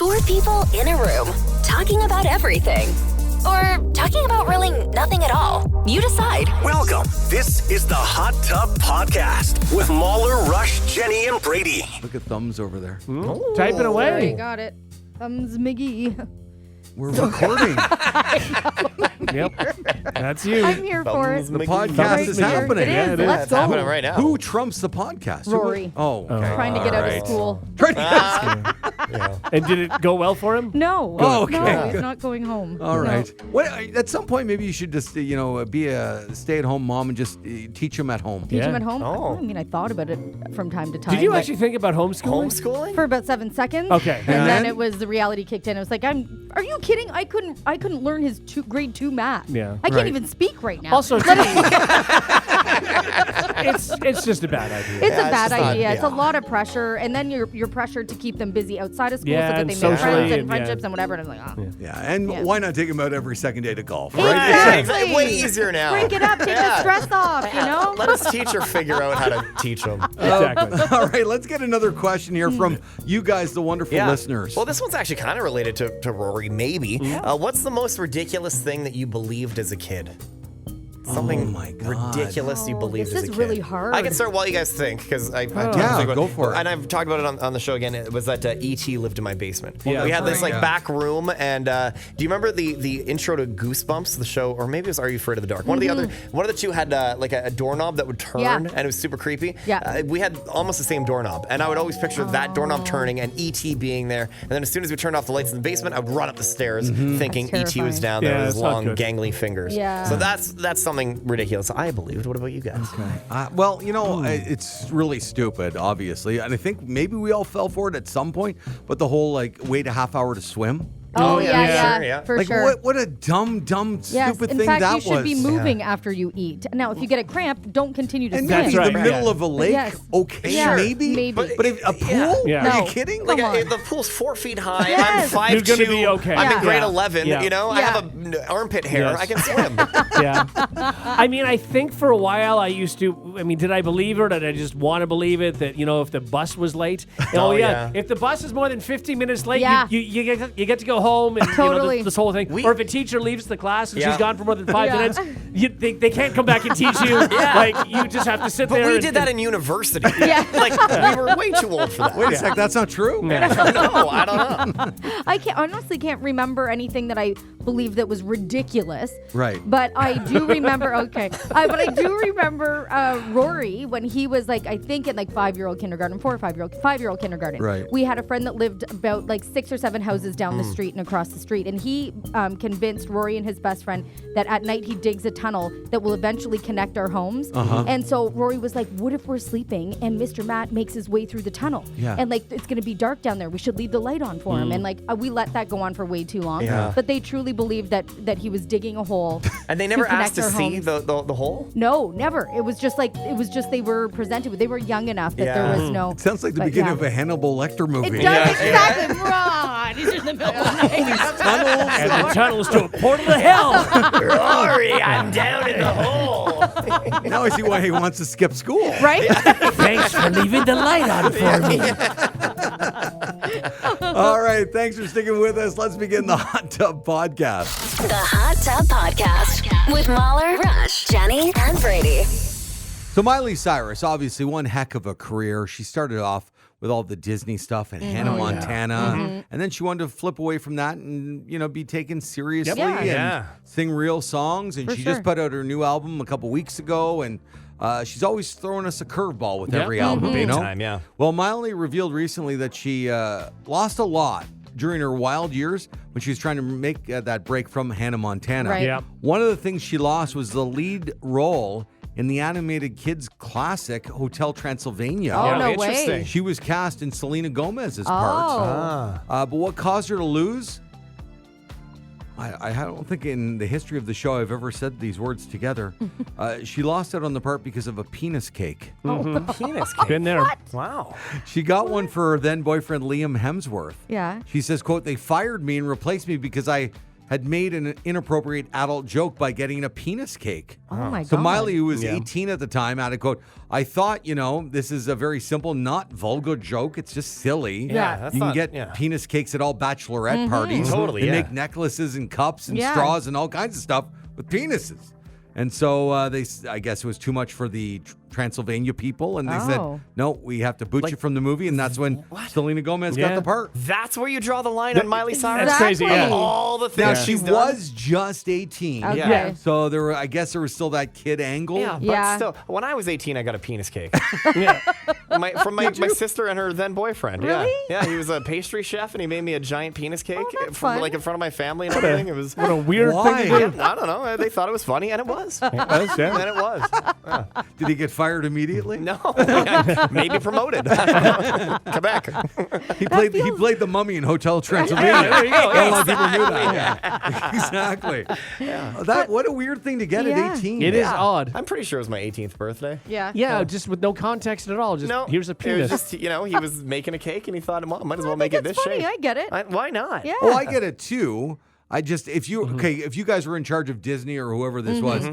Four people in a room talking about everything. Or talking about really nothing at all. You decide. Welcome. This is the Hot Tub Podcast with Mauler, Rush, Jenni, and Brady. Look at Thumbs over there. Typing away. Already got it. Thumbs McGee. We're recording. Yep. That's you. I'm here for it. The podcast is happening. It is. Let's go. happening right now. Who trumps the podcast? Rory. Oh, okay. Trying to get out of school. And did it go well for him? No. Oh, okay. No, he's not going home. All No. right. What, at some point, maybe you should just, be a stay-at-home mom and just teach him at home. Teach him at home? Oh. I mean, I thought about it from time to time. Did you but actually think about homeschooling? Homeschooling? for about 7 seconds. Okay. And then And? it was the reality kicked in. I was like, are you kidding? I couldn't learn his grade 2 math. Yeah. I can't Right. even speak right now. Also, it's just a bad idea. It's a it's bad just not- idea. It's a yeah. lot of pressure, and then you're pressured to keep them busy outside of school Yeah, so that and they make socially friends and and, friendships yeah. and whatever. And I'm like, oh. Yeah, and Yeah. why not take him out every second day to golf, right? Yeah, Exactly. way easier now. Break it up. Take the stress off. You know. Let his teacher figure out how to teach him. Exactly. All right, let's get another question here from you guys, the wonderful listeners. Well, this one's actually kind of related to Rory, maybe. What's the most ridiculous thing that you believed as a kid? Something my God. ridiculous you Oh, believed this as a is kid. really hard. I can start while you guys think, because I Yeah, go for it. And I've talked about it on the show again. It was that E.T. lived in my basement. Yeah, we had that's this right, yeah. back room, and do you remember the intro to Goosebumps, the show, or maybe it was Are You Afraid of the Dark? One of the two had like a doorknob that would turn, Yeah. and it was super creepy. Yeah. We had almost the same doorknob, and I would always picture that doorknob turning and E.T. being there. And then as soon as we turned off the lights in the basement, I would run up the stairs thinking That's E.T. was terrifying. down there Yeah, with his that's not long, good. gangly fingers. Yeah. So that's something ridiculous I believed. What about you guys? Well, it's really stupid, obviously. And I think maybe we all fell for it at some point, but the whole, wait a half hour to swim. Oh, yeah, yeah, sure, yeah. for Like, sure. what a dumb, Yes, stupid in thing fact, that you should was. be moving after you eat. Now, if you get a cramp, don't continue to And swim. maybe That's the right, middle yeah. of a lake, Yes. okay, Yeah, maybe. maybe. But if, a pool? Yeah. Are you No. kidding? Like Come on. the pool's 4 feet high. Yes. I'm 5'2". You're gonna be okay. I'm Yeah. in grade Yeah. 11. Yeah. I Yeah. have a armpit hair. Yes. I can swim. Yeah. I mean, I think for a while I used to, did I believe it or did I just want to believe it that, if the bus was late? Oh, yeah. If the bus is more than 15 minutes late, Yeah. you get to go home and, Totally. this whole thing. We- or if a teacher leaves the class and Yeah. she's gone for more than 5 Yeah. minutes, they can't come back and teach you. Like, you just have to sit But there. we and, did that in university. Yeah. Like, we were way too old for that. Wait a sec, that's not true? No, I don't know. I honestly can't remember anything that I believed that was ridiculous. Right. But I do remember, but I do remember Rory when he was I think in 5-year-old kindergarten, 4 or 5-year-old kindergarten. Right. We had a friend that lived about 6 or 7 houses down the street and across the street. And he convinced Rory and his best friend that at night he digs a tunnel that will eventually connect our homes. And so Rory was like, what if we're sleeping and Mr. Matt makes his way through the tunnel? Yeah. And it's going to be dark down there. We should leave the light on for him. And we let that go on for way too long. Yeah. But they truly believed that he was digging a hole. And they never asked connect to our see homes. the hole? No, never. It was just they were presented with. They were young enough that there was no. It sounds like the but beginning yeah. of a Hannibal Lecter movie. It does exactly. Right. It's in the middle of the night. Tunnels. and the tunnels to a portal to hell. Rory, I'm down in the hole. Now I see why he wants to skip school. Right? Thanks for leaving the light on for me. All right, thanks for sticking with us. Let's begin the Hot Tub Podcast. The Hot Tub Podcast with Mauler, Rush, Jenni, and Brady. So Miley Cyrus, obviously one heck of a career. She started off with all the Disney stuff and Hannah Montana. And then she wanted to flip away from that and, be taken seriously Yeah. and Yeah. sing real songs. And For she sure. just put out her new album a couple weeks ago. And she's always throwing us a curveball with every album, Big time, yeah. Well, Miley revealed recently that she lost a lot during her wild years when she was trying to make that break from Hannah Montana. Right. Yeah. One of the things she lost was the lead role in the animated kids classic Hotel Transylvania. Oh, no interesting. way. She was cast in Selena Gomez's Oh. part. But what caused her to lose? I don't think in the history of the show I've ever said these words together. She lost out on the part because of a penis cake. Penis cake. Been there. Wow. She got one for her then boyfriend Liam Hemsworth. Yeah. She says, quote, they fired me and replaced me because I had made an inappropriate adult joke by getting a penis cake. Oh my God. So Miley, who was 18 at the time, had a quote, "I thought, this is a very simple, not vulgar joke. It's just silly. Yeah. that's You can not- get yeah. penis cakes at all bachelorette parties. Totally, They yeah. make necklaces and cups and Yeah. straws and all kinds of stuff with penises." And so I guess it was too much for the Transylvania people, and they said, Oh. "No, we have to boot you from the movie," and that's when Selena Gomez got Yeah. the part. That's where you draw the line on Miley Cyrus. That's crazy, yeah. All the Now things she she's done. was just 18, Okay. Yeah. so I guess there was still that kid angle. Yeah, but Yeah. still, when I was 18, I got a penis cake Yeah. from my sister and her then boyfriend. Really? Yeah, he was a pastry chef, and he made me a giant penis cake that's fun. in front of my family and everything. It was. What a weird Why? thing to do. I don't know. They thought it was funny, and it was. And Yeah. it was. Did he get fired immediately? No, maybe promoted. Quebec. He played the mummy in Hotel Transylvania. Yeah, there you go. Not a lot of people knew that. Exactly. What a weird thing to get Yeah. at 18. It is odd. I'm pretty sure it was my 18th birthday. Yeah. Yeah, just with no context at all. Just No, here's a It penis. was just, he was making a cake, and he thought, well, might as well I make think it it's this funny. shape. I get it. Why not? Yeah. Oh, I get it too. If you guys were in charge of Disney or whoever this was,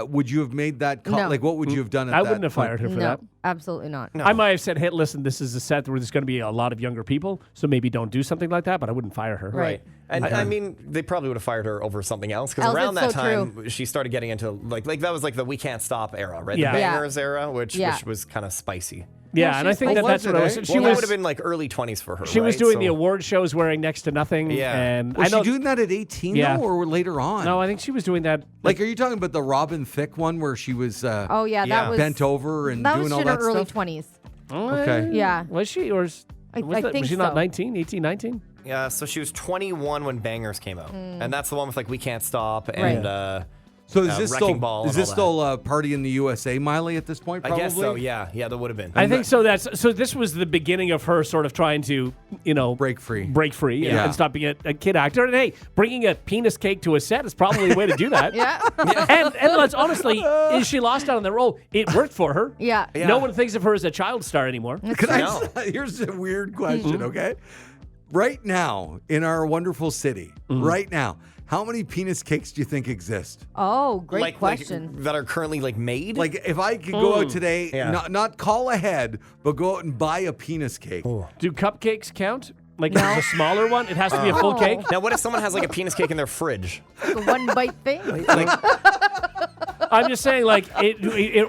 would you have made that call? No. Like, what would you have done at I that wouldn't have point? fired her for No, that. absolutely not. I might have said, hey, listen, this is a set where there's going to be a lot of younger people, so maybe don't do something like that, but I wouldn't fire her. Right. And I mean, they probably would have fired her over something else because Else, around it's that so time she started getting into like that was like the We Can't Stop era, right? Yeah. The Yeah. Bangers era, which Yeah. was kind of spicy. Yeah, Yeah, and I she's think like- that's what I was. Well, She Well, that was would have been like early 20s for her. she was right? doing So- the award shows wearing next to nothing. Yeah. And Was I know. she doing that at 18 Yeah. though, or later on? No, I think she was doing that. Like, are you talking about the Robin Thicke one where she was Oh yeah, Yeah. that was bent over and that doing was all in her that early stuff? 20s. Okay. Yeah. Was she? Or I was think she not so. 19, 18, 19? Yeah, so she was 21 when Bangers came out, and that's the one with like We Can't Stop Right. and So is this Wrecking still Ball is and this all still a party in the USA, Miley, at this point? I Probably. guess so. Yeah, that would have been. I think so. So this was the beginning of her sort of trying to, Break free. and stop being a kid actor. And hey, bringing a penis cake to a set is probably the way to do that. Yeah. And let's honestly, she lost out on the role. It worked for her. Yeah. Yeah. No one thinks of her as a child star anymore. Here's a weird question, okay? Right now, in our wonderful city, right now, how many penis cakes do you think exist? Oh, great like question. that are currently like made. Like, if I could go out today, Yeah. not call ahead, but go out and buy a penis cake. Do cupcakes count? Like the smaller one? It has to be a full cake? Now, what if someone has like a penis cake in their fridge? The one bite thing. I'm just saying, like,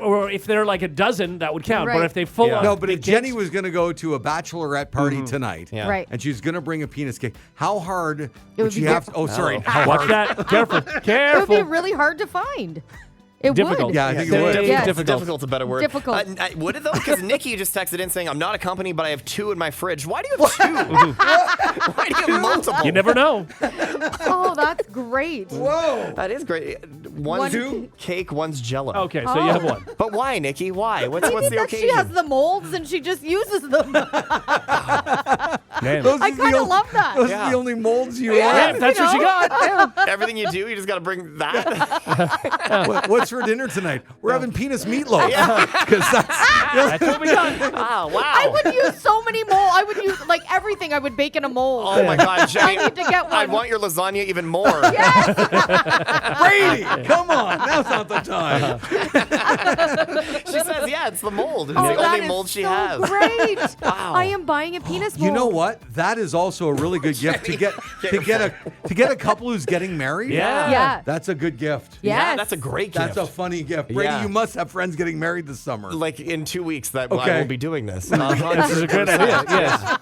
or if they're like a dozen, that would count. But Right. if they full Yeah. on. No, but if big Jenny cakes- was going to go to a bachelorette party tonight, Yeah. Right. and she's going to bring a penis cake, how hard would would she be have diff- to? Oh, sorry. How Watch hard? that. Careful. It would be Careful. really hard to find. It Difficult. would. Yeah, I think it Say would. Yes. Difficult's a better word. Difficult. Would it though? Because Nikki just texted in saying, "I'm not a company, but I have 2 in my fridge." Why do you have 2? Why do you have multiple? You never know. Oh, that's great. Whoa. That is great. One's cake, one's Jello. Okay, so you have one. But why, Nikki? Why? What's Maybe the that occasion? she has the molds and she just uses them. Man. Those I are the kind of only- love that. Those Yeah. are the only molds you Yeah, have. if that's what you got. Everything you do, you just got to bring that. What's for dinner tonight? We're having penis meatloaf. Because That's what we got. Oh, wow. I would use so many mold. I would use like everything I would bake in a mold. Oh my God, Jenny! I need to get one. I want your lasagna even more. Brady, come on. Now's not the time. She says, "Yeah, it's the mold. It's Oh, the that only is mold she so has." Great. Wow. I am buying a penis mold. You know what? That is also a really good gift to get a couple who's getting married. Yeah. Yeah. That's a good gift. Yes. Yeah, that's a great gift. That's a funny gift. Brady, Yeah. you must have friends getting married this summer. Like in 2 weeks that Okay. I will be doing this. This is a good idea. Yes.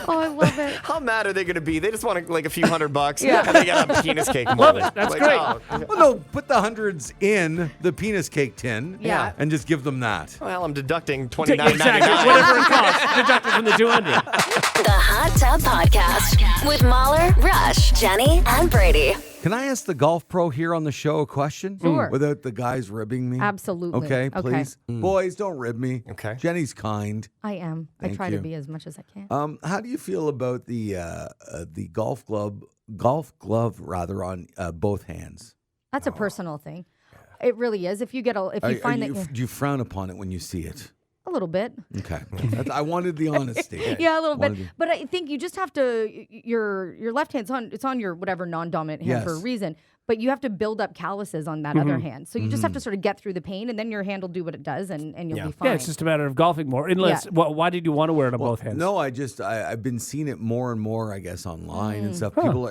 Oh, I love it. How mad are they going to be? They just want like a few $100, Yeah. and they got a penis cake mold. Love it. That's Like, great. oh, Well, no, put the hundreds in the penis cake tin. Yeah. And just give them that. well, I'm deducting Exactly. $29.99. Whatever it costs. Deducted from the 200. The Hot Tub Podcast with Mauler, Rush, Jenny, and Brady. Can I ask the golf pro here on the show a question? Sure. Without the guys ribbing me? Absolutely. Okay, Okay. please. Boys, don't rib me. Okay. Jenny's kind. I am. I Thank try you. to be as much as I can. How do you feel about the golf glove rather on both hands? That's a personal thing. It really is. If you get if you find that you're Do you frown upon it when you see it? a little bit. Okay. I wanted the honesty. Yeah, a little bit. But I think you just have to, your left hand's it's on your whatever non-dominant hand for a reason. But you have to build up calluses on that other hand. So you just have to sort of get through the pain, and then your hand will do what it does, and you'll be fine. Yeah, it's just a matter of golfing more. Unless, why did you want to wear it on both hands? No, I've been seeing it more and more, I guess, online and stuff. People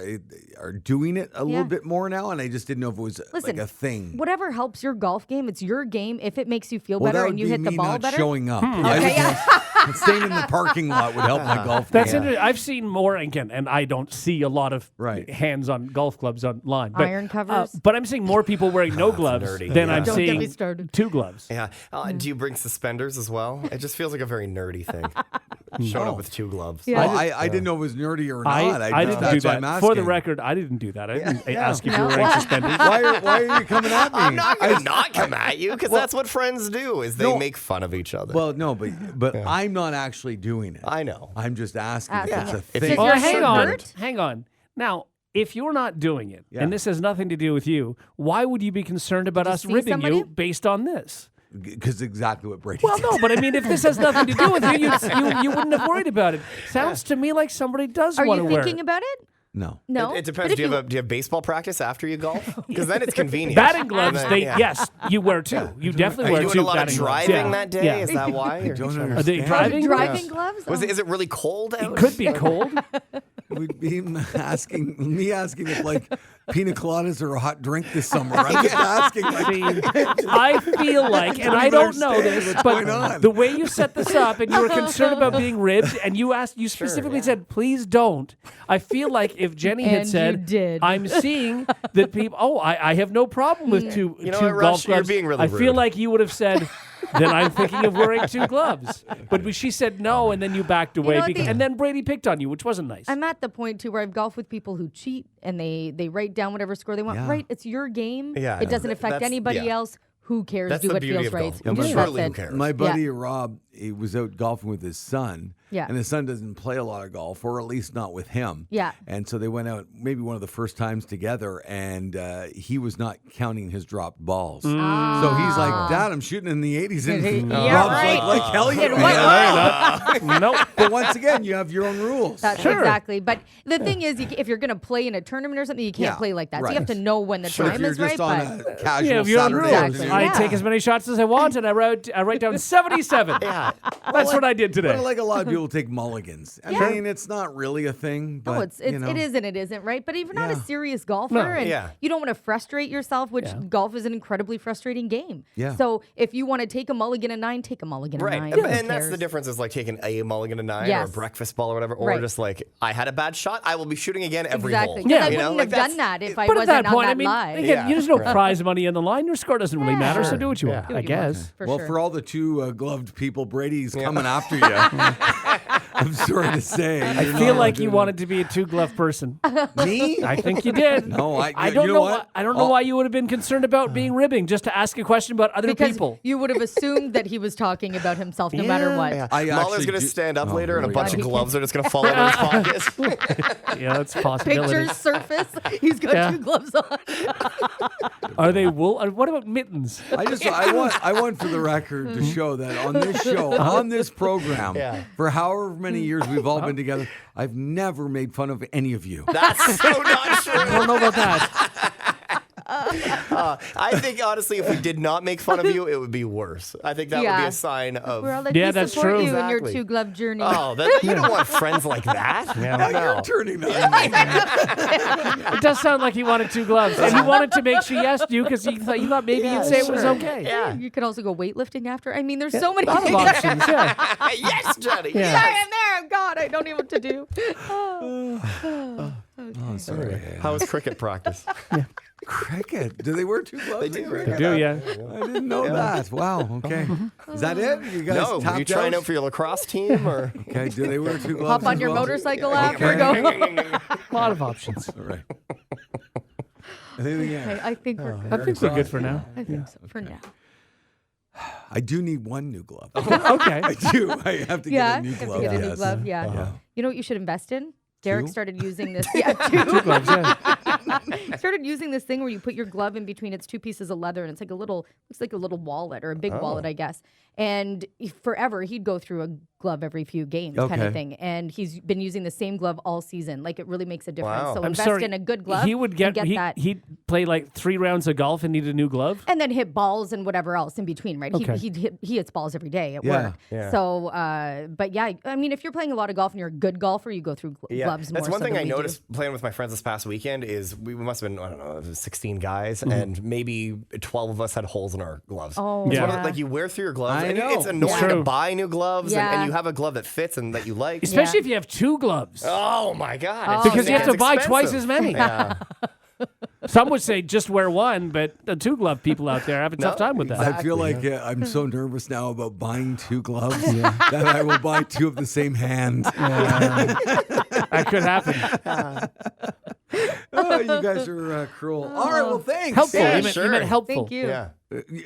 are doing it a little bit more now, and I just didn't know if it was like a thing. Whatever helps your golf game, it's your game. If it makes you feel better and you hit the ball better. Showing up. Okay, Staying in the parking lot would help my golf game. That's interesting. I've seen more, again, and I don't see a lot of hands on golf clubs online. But, iron covers. But I'm seeing more people wearing no gloves than I'm Don't seeing get me started. 2 gloves. Yeah. Do you bring suspenders as well? It just feels like a very nerdy thing. Showing up with 2 gloves. Yeah. Well, I didn't know it was nerdy or not. I didn't do that. For the record, I didn't do that. I didn't ask if you were wearing suspenders. Why are you coming at me? I'm not going to not come at you because that's what friends do is they make fun of each other. Well, no, but I'm not actually doing it. I know. I'm just asking if it's a If thing. you- Well, your hang hand on. hurt? Hang on. Now, if you're not doing it, and this has nothing to do with you, why would you be concerned about us see ribbing somebody? you based on this? Because exactly what Brady Well, did. no, but I mean, if this has nothing to do with you, you wouldn't have worried about it. Sounds to me like somebody does Are want you to wear thinking it. about it? No. No. It depends. But Do if you have baseball practice after you golf? Because then it's convenient. Batting gloves, And then- yes, you wear 2. You definitely Are wear you 2 doing a lot of batting gloves. driving that day? Yeah. Is that why? I don't Are they understand. driving? driving gloves? Is it really cold out? It could be cold. Would be asking if like pina coladas are a hot drink this summer. I'm just asking. I feel like, and I don't know this, going but on? the way you set this up, and you were concerned about being ribbed, and you specifically said, "Please don't." I feel like if Jenni had And said, you did. "I'm seeing that people," I have no problem with two You know two what, golf Rush? You're gloves. being really I feel rude. like you would have said. Then I'm thinking of wearing 2 gloves. But she said no, and then you backed away. know what, and then Brady picked on you, which wasn't nice. I'm at the point too where I've golfed with people who cheat and they write down whatever score they want. Yeah. Right, it's your game. Yeah, It doesn't affect that's- anity yeah. else. Who cares? That's Do the what beauty feels of right. golf. Yeah, Just Surely that's who it. cares? My buddy Rob, he was out golfing with his son. Yeah. And his son doesn't play a lot of golf, or at least not with him. Yeah. And so they went out maybe one of the first times together, and he was not counting his dropped balls. So he's like, Dad, I'm shooting in the 80s. And Yeah, Rob's right. like hell In yeah. what world? Nope. But once again, you have your own rules. That's exactly. But the thing is, if you're going to play in a tournament or something, you can't Yeah, play like that. So right. you have to know when the Sure, if time you're is just right. on But a casual Yeah, your own Saturday rules. Exactly. afternoon. I take as many shots as I want, and I write down 77. Yeah. That's what I did today. But like a lot of people take mulligans. I mean, it's not really a thing. But, no, it is and it isn't, right? But if you're not a serious golfer and you don't want to frustrate yourself, which golf is an incredibly frustrating game. Yeah. So if you want to take a mulligan at 9, take a mulligan at 9. Right. Who And that's cares? the difference is like taking a mulligan at 9 or a Yes. breakfast ball or whatever, or Right. just like, I had a bad shot, I will be shooting again every Exactly. hole. Because I You know? wouldn't Like, have done that if I But at wasn't that point, on I that mean, live. again, there's no right. prize money on the line. Your score doesn't really matter, so do what you want, Do what I you want, guess. for Well, sure. for all the 2 gloved people, Brady's coming after you. I'm sorry to say. I feel like you wanted to be a 2-glove person. Me? I think you did. No, I don't you know. know what? I don't know why you would have been concerned about being ribbing just to ask a question about other because people. you would have assumed that he was talking about himself no matter what. Yeah. I Mahler's actually going to do- stand up Oh, later and a here we bunch go. of gloves are just going to fall out of his pockets. Yeah, that's a possibility. Pictures surface. He's got Yeah. 2 gloves on. Are they wool? What about mittens? I want for the record to show that on this show, on this program, for however many years we've all been together, I've never made fun of any of you. That's so not true. I don't know about that. I think, honestly, if we did not make fun of you, it would be worse. I think that would be Yeah. a sign of... We're all like, Yeah, we that's support true. you in your Exactly. 2-glove journey. Oh, you don't want friends like that. Now No. you're turning on me. It does sound like he wanted 2 gloves, and he wanted to make sure he asked you because he thought maybe you'd say it was okay. Yeah. You could also go weightlifting after. I mean, there's so many A lot of options. Yeah. Yes, Jenni. Yeah. There I am there. God, I don't know what to do. Oh, sorry. How was cricket practice? Cricket. Do they wear 2 gloves? They in do. cricket? They do, yeah. I didn't know that. Wow. Okay. Is that it? You guys No, tapped are you trying out? out for your lacrosse team or? Okay. Do they wear 2 gloves? Hop on as your well? motorcycle after. Go. A lot of options. All right. Anything else? Okay, I think we're good. I think we're good for now. I think so for now. I do need 1 new glove. Okay. I do. I have to Yeah, get a new have to glove. get a new yes. glove. Yeah. You know what you should invest in? Derek 2? started using this. Yeah, 2. 2 gloves, yeah. Started using this thing where you put your glove in between its two pieces of leather, and it's like looks like a little wallet or a big wallet, I guess. And forever, he'd go through a glove every few games kind of thing. And he's been using the same glove all season. Like, it really makes a difference. Wow. So I'm invest sorry, in a good glove. He would get that. He'd play like 3 rounds of golf and need a new glove. And then hit balls and whatever else in between, right? Okay. He hits balls every day at Yeah. work. Yeah. So, but yeah, I mean, if you're playing a lot of golf and you're a good golfer, you go through gloves more. That's one so thing than I we do. noticed playing with my friends this past weekend is we must have been, I don't know, 16 guys, and maybe 12 of us had holes in our gloves. Oh, It's Yeah. one of- like you wear through your gloves, I and know. it's annoying True. to buy new gloves, Yeah. and you have a glove that fits and that you like. Especially if you have 2 gloves. Oh my God. Because you have to it's buy twice expensive. as many. Yeah. Some would say just wear one, but the 2 glove people out there have a tough time with that. I feel like I'm so nervous now about buying 2 gloves that I will buy 2 of the same hand. That could happen. Oh, you guys are cruel. All right, well, thanks. Helpful. Yeah, you, meant, sure. you meant helpful. Thank you. Yeah.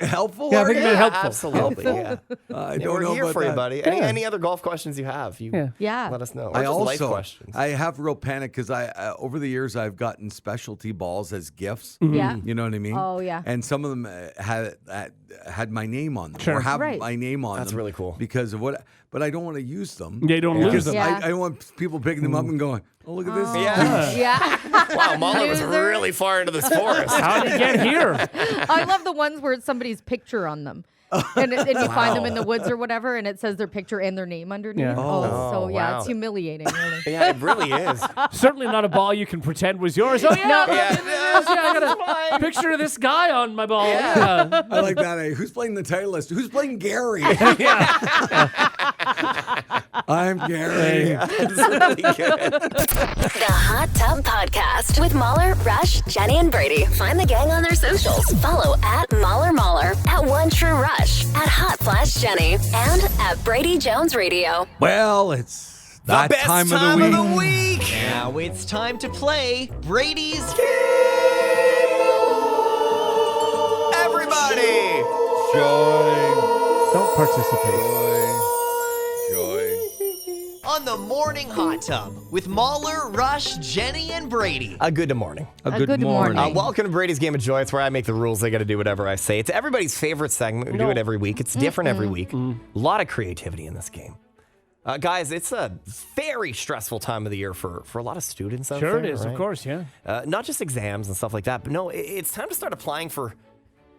Helpful? Yeah, I are think you you? meant helpful. Absolutely. Yeah. I Yeah, don't we're know here about for you, that. buddy. Any other golf questions you have, Yeah. let us know. Or I just life also questions. I have real panic because I over the years I've gotten specialty balls as gifts. Yeah. You know what I mean? Oh, yeah. And some of them had my name on them Sure. or have Right. my name on them. That's really cool. Because of what. But I don't want to use them. Yeah, you don't lose Because them. Yeah. I don't want people picking them up and going, "Oh, look at this." Yeah. Yeah. Wow, Mauler was Loser. really far into this forest. How did you get here? I love the ones where it's somebody's picture on them. And you find them in the woods or whatever, and it says their picture and their name underneath. Yeah. So yeah, wow. it's humiliating, really. Yeah, it really is. Certainly not a ball you can pretend was yours. Oh, yeah. I got a picture of this guy on my ball. Yeah. I like that. Hey, who's playing the Titleist? Who's playing Gary? I'm Gary. It's really good. The Hot Tub Podcast with Mauler, Rush, Jenni, and Brady. Find the gang on their socials. Follow at Mauler, at One True Rush, at Hot Flash Jenni, and at Brady Jones Radio. Well, it's that The best time of the week. Now it's time to play Brady's Everybody! Don't participate. on the Morning Hot Tub with Mauler, Rush, Jenni, and Brady. Good morning. Good morning. Welcome to Brady's Game of Joy. It's where I make the rules. They got to do whatever I say. It's everybody's favorite segment. We do it every week. It's different every week. A lot of creativity in this game. Guys, it's a very stressful time of the year for a lot of students out there. Sure it is, right? of course, yeah. Not just exams and stuff like that, but no, it's time to start applying for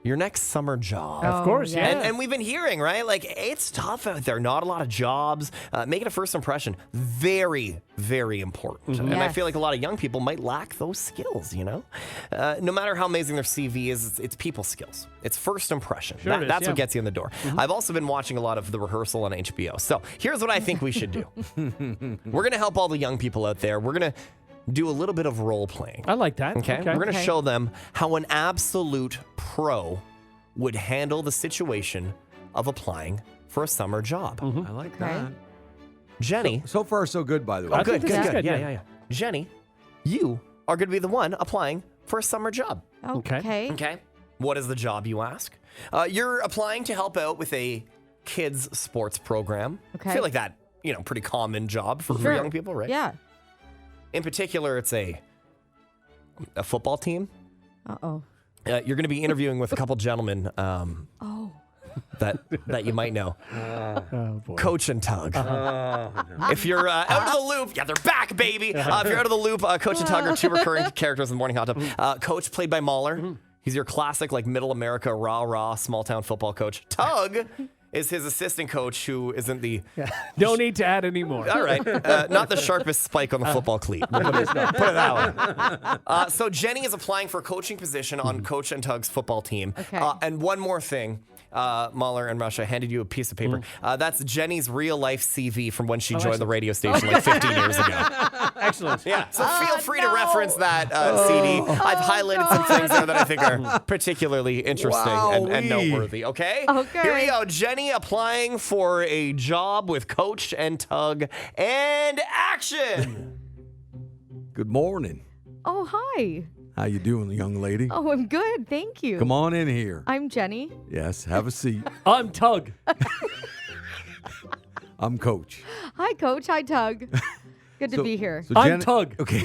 your next summer job. Of course, yeah. And we've been hearing, right? Like, it's tough out there. Not a lot of jobs. Making a first impression, very, very important. And I Yes. feel like a lot of young people might lack those skills, you know? No matter how amazing their CV is, it's people skills. It's first impression. Sure it is, that's yeah. what gets you in the door. I've also been watching a lot of The Rehearsal on HBO. So here's what I think we should do. We're going to help all the young people out there. We're going to do a little bit of role playing. I like that. Okay? We're going to show them how an absolute pro would handle the situation of applying for a summer job. I like that. Jenni. So far, so good, by the way. Oh, good, this is good. good, Yeah, yeah. yeah. Jenni, you are going to be the one applying for a summer job. Okay. Okay. What is the job, you ask? You're applying to help out with a kids' sports program. Okay. I feel like that, pretty common job for young people, right? Yeah. In particular, it's a football team. Uh-oh. You're going to be interviewing with a couple gentlemen Oh. that you might know. Oh, boy. Coach and Tug. If you're out of the loop, yeah, they're back, baby. If you're out of the loop, Coach and Tug are two recurring characters in the Morning Hot Tub. Coach, played by Mauler. He's your classic, middle America, rah, small town football coach. Tug is his assistant coach, who isn't the... No need to add any more. All right. Not the sharpest spike on the football cleat. Put it that way. So Jenni is applying for a coaching position on Coach and Tug's football team. Okay. And one more thing. Mauler and Rush, I handed you a piece of paper. That's Jenni's real-life CV from when she joined the radio station 15 years ago. Excellent. Yeah, so feel free to reference that CD. I've highlighted some things there that I think are particularly interesting and Wowee. noteworthy, okay? Okay. Here we go. Jenni applying for a job with Coach and Tug, and action! Good morning. Oh, hi. How you doing, young lady? Oh, I'm good. Thank you. Come on in here. I'm Jenni. Yes, have a seat. I'm Tug. I'm Coach. Hi, Coach. Hi, Tug. Good to be here. So I'm Jenni- Tug. Okay.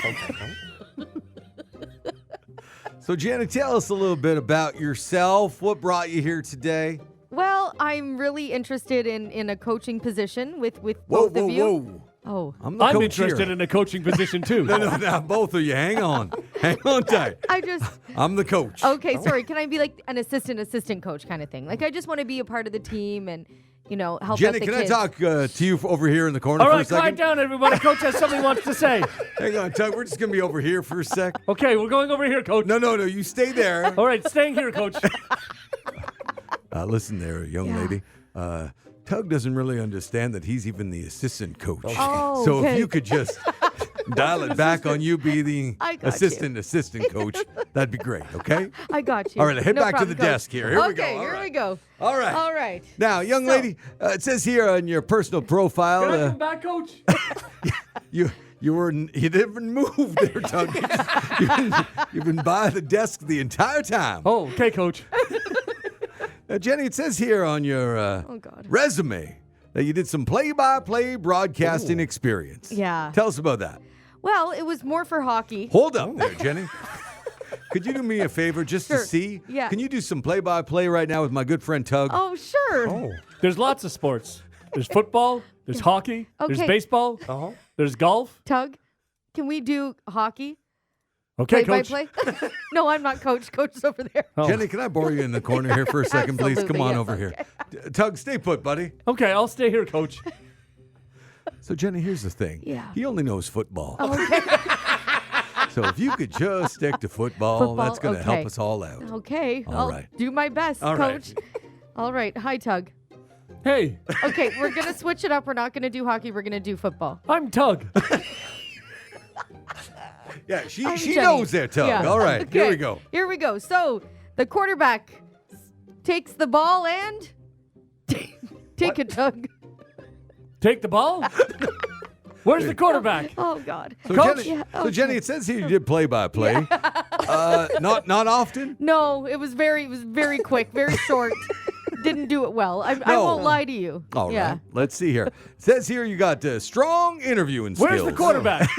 So, Jenny, tell us a little bit about yourself. What brought you here today? Well, I'm really interested in a coaching position with both of you. Whoa. Oh, I'm I'm interested in a coaching position too. No, both of you. Hang on tight. I'm the coach. Okay, sorry. Can I be like an assistant coach kind of thing? Like I just want to be a part of the team and, help out Jenny, the can kids. I talk to you over here in the corner All for a right, second? quiet down, everybody. Coach has something he wants to say. Hang on, Tug. We're just going to be over here for a sec. Okay, we're going over here, Coach. No. You stay there. All right, staying here, Coach. Listen there, young lady. Tug doesn't really understand that he's even the assistant coach. Oh, so okay. if you could just dial it back on you being I got assistant coach, that'd be great, okay? I got you. All right, head No back to problem, the Coach. desk here. Here we go. Okay, All here right. we go. All right. All right. Now, young lady, it says here on your personal profile, Can I come back, Coach? you didn't move there, Tug. You've been by the desk the entire time. Oh, okay, Coach. Now, Jenny, it says here on your Oh, God. resume that you did some play-by-play broadcasting experience. Yeah. Tell us about that. Well, it was more for hockey. Hold up there, Jenny. Could you do me a favor just Sure. to see? Yeah. Can you do some play-by-play right now with my good friend Tug? Oh, sure. There's lots of sports. There's football. There's hockey. There's Okay. baseball. There's golf. Tug, can we do hockey? Okay, Coach. Play? No, I'm not coach. Coach is over there. Oh. Jenny, can I borrow you in the corner here for a second, please? Come Absolutely, on yes, over here. Tug, stay put, buddy. Okay, I'll stay here, Coach. So, Jenny, here's the thing. Yeah. He only knows football. Okay. So if you could just stick to football, that's going to okay. help us all out. Okay. All I'll right. do my best, All right. Coach. All right. Hi, Tug. Hey, Okay, we're going to switch it up. We're not going to do hockey. We're going to do football. I'm Tug. Yeah, she I'm she Jenny. knows that, Tug. Yeah. All right, here Okay, we go. Here we go. So the quarterback takes the ball and take a Tug. Take the ball. Where's the quarterback? Oh, God. So, Coach? Jenny, Yeah, so okay. Jenny, it says here you did play-by-play. Not often? No, it was very quick, very short. Didn't do it well. I No. won't lie to you. All yeah. right, let's see here. It says here you got strong interviewing skills. Where's the quarterback?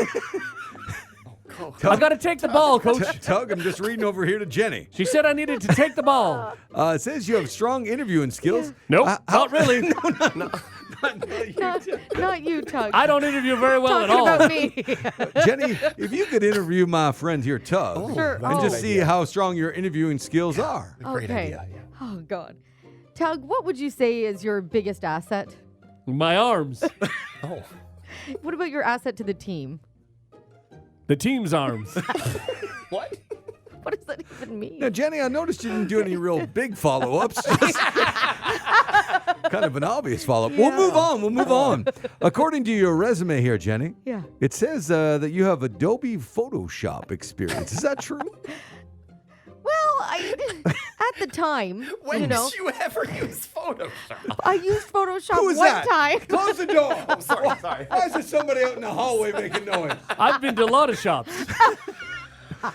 I got to take the ball, Coach. Tug, I'm just reading over here to Jenny. She said I needed to take the ball. It says you have strong interviewing skills. Nope, not really. Not you, Tug. I don't interview very well at all. Talking about me. Jenny, if you could interview my friend here, Tug, Sure. and just see how strong your interviewing skills are. Great Okay. idea. Yeah. Oh, God. Tug, what would you say is your biggest asset? My arms. What about your asset to the team? The team's arms. What? What does that even mean? Now, Jenny, I noticed you didn't do any real big follow-ups. Just kind of an obvious follow-up. We'll move on. According to your resume here, Jenny, Yeah. it says that you have Adobe Photoshop experience. Is that true? Well, at the time, When you know, did you ever use Photoshop? I used Photoshop Who is one that? time. Close the door. Sorry. Why is there somebody out in the hallway making noise? I've been to a lot of shops.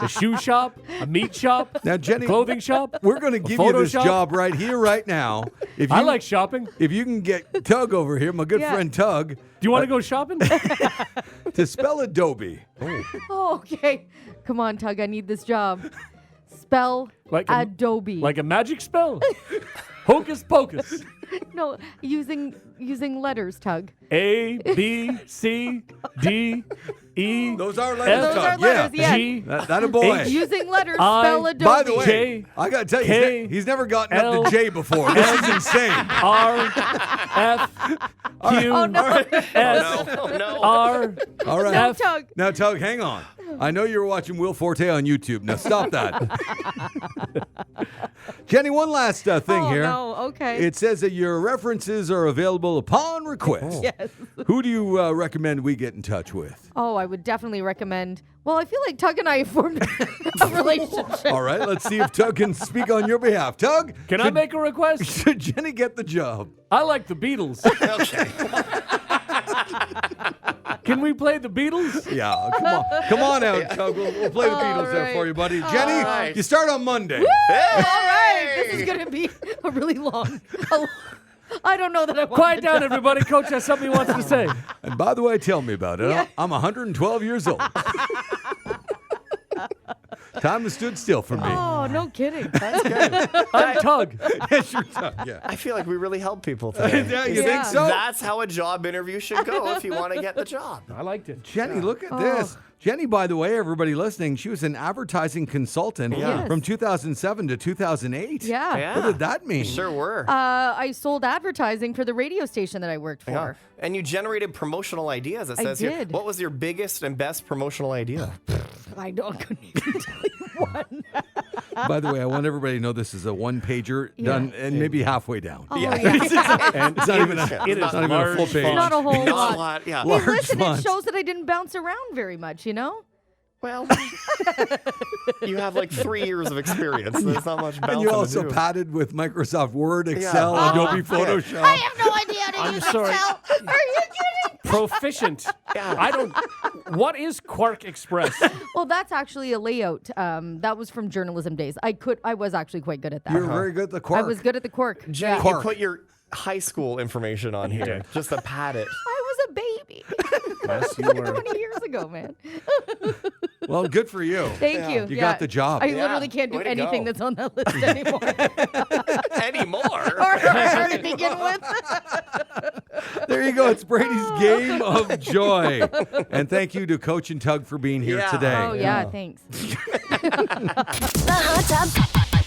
A shoe shop, a meat shop, Now, Jenny, clothing shop. we're going to give you this Photoshop? job right here, right now. If you, I like shopping. Do If you can get Tug over here, my good Yeah. friend Tug, you want to go shopping? to spell Adobe. Oh, okay. Come on, Tug. I need this job. Spell Like a- Adobe. Like a magic spell? Hocus pocus. no, using letters, Tug. A, B, C, D, E. Those are letters, Those Tug. are letters, yeah. G, That a boy. H. Using letters, I- spell Adobe. By the way, J, I got to tell you, K, he's never gotten up L, to J before. This is insane. R, F, Q, Oh, no. S, No. R, All right. No, F. Tug. Now, Tug, hang on. I know you were watching Will Forte on YouTube. Now, stop that. Jenny, one last thing Oh, here. no. Okay. It says that your references are available upon request. Yes. Who do you recommend we get in touch with? Oh, I would definitely recommend. Well, I feel like Tug and I have formed a relationship. All right, let's see if Tug can speak on your behalf. Tug, Can I make a request? should Jenny get the job? I like the Beatles. Okay. Can we play the Beatles? Yeah, come on out, Tug. We'll play the All Beatles there right. for you, buddy. Jenny, right. you start on Monday. All right. This is going to be a really long. I don't know that I want Quiet the down, job. everybody. Coach has something he wants to say. And by the way, tell me about it. Yeah. I'm 112 years old. Time has stood still for me. Oh, no kidding. That's good. I'm Tug. Yes, you're done. Yeah. I feel like we really help people today. Yeah, you Yeah. think so? That's how a job interview should go if you want to get the job. I liked it. Jenny, look at this. Jenny, by the way, everybody listening, she was an advertising consultant Yes. from 2007 to 2008. Yeah. Yeah. What did that mean? Sure were. I sold advertising for the radio station that I worked for. Yeah. And you generated promotional ideas. It I says here. did. What was your biggest and best promotional idea? I couldn't even tell you one. By the way, I want everybody to know this is a one-pager done and maybe halfway down. Oh, yeah. And It's not even a, it is it's not even a full large page. font. Not a whole Not a lot. lot. Yeah. Hey, Large listen, font. it shows that I didn't bounce around very much, you know? Well, you have like 3 years of experience. So there's not much bouncing And you to also do. padded with Microsoft Word, Excel, Yeah. Adobe Photoshop. I have no idea how to I'm use sorry. Excel. Are you kidding? Proficient. I don't. What is Quark Express? Well, that's actually a layout. That was from journalism days. I was actually quite good at that. You're very good at the Quark. I was good at the Quark. Jen, Quark. you put your high school information on here just to pad it. I was a baby. Yes, you were. 20 years ago, man. Well, good for you. Thank you. You got the job. I Yeah. literally can't do Way to anything go. that's on that list anymore. Anymore. or to begin with. There you go. It's Brady's Game of Joy. And thank you to Coach and Tug for being here Yeah. today. Oh, yeah, thanks. The Hot Tub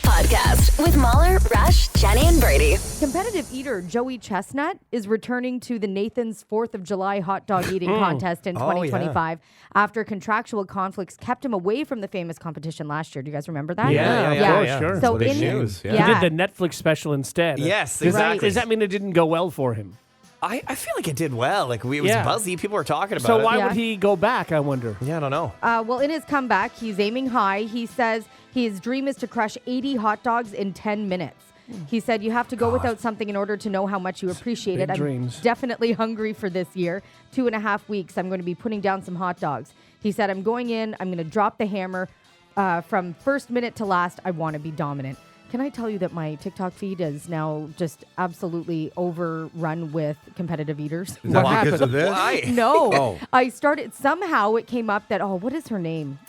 Podcast with Mauler, Rush, Jenni, and Brady. Competitive eater Joey Chestnut is returning to the Nathan's 4th of July hot dog eating contest in 2025 after contractual conflicts kept him away from the famous competition last year. Do you guys remember that? Yeah, sure. So Big in news, He did the Netflix special instead. Yes, Does that- exactly. Does that mean it didn't go well for him? I feel like it did well. Like it was Yeah. buzzy. People were talking about So it. why Yeah. would he go back, I wonder? Yeah, I don't know. Well, in his comeback, he's aiming high. He says his dream is to crush 80 hot dogs in 10 minutes. He said, you have to go without something in order to know how much you appreciate Big it. I'm dreams. definitely hungry for this year. 2.5 weeks, I'm going to be putting down some hot dogs. He said, I'm going in. I'm going to drop the hammer. From first minute to last, I want to be dominant. Can I tell you that my TikTok feed is now just absolutely overrun with competitive eaters? Is that What because of this? Why? No. Oh. I started, somehow it came up that, what is her name?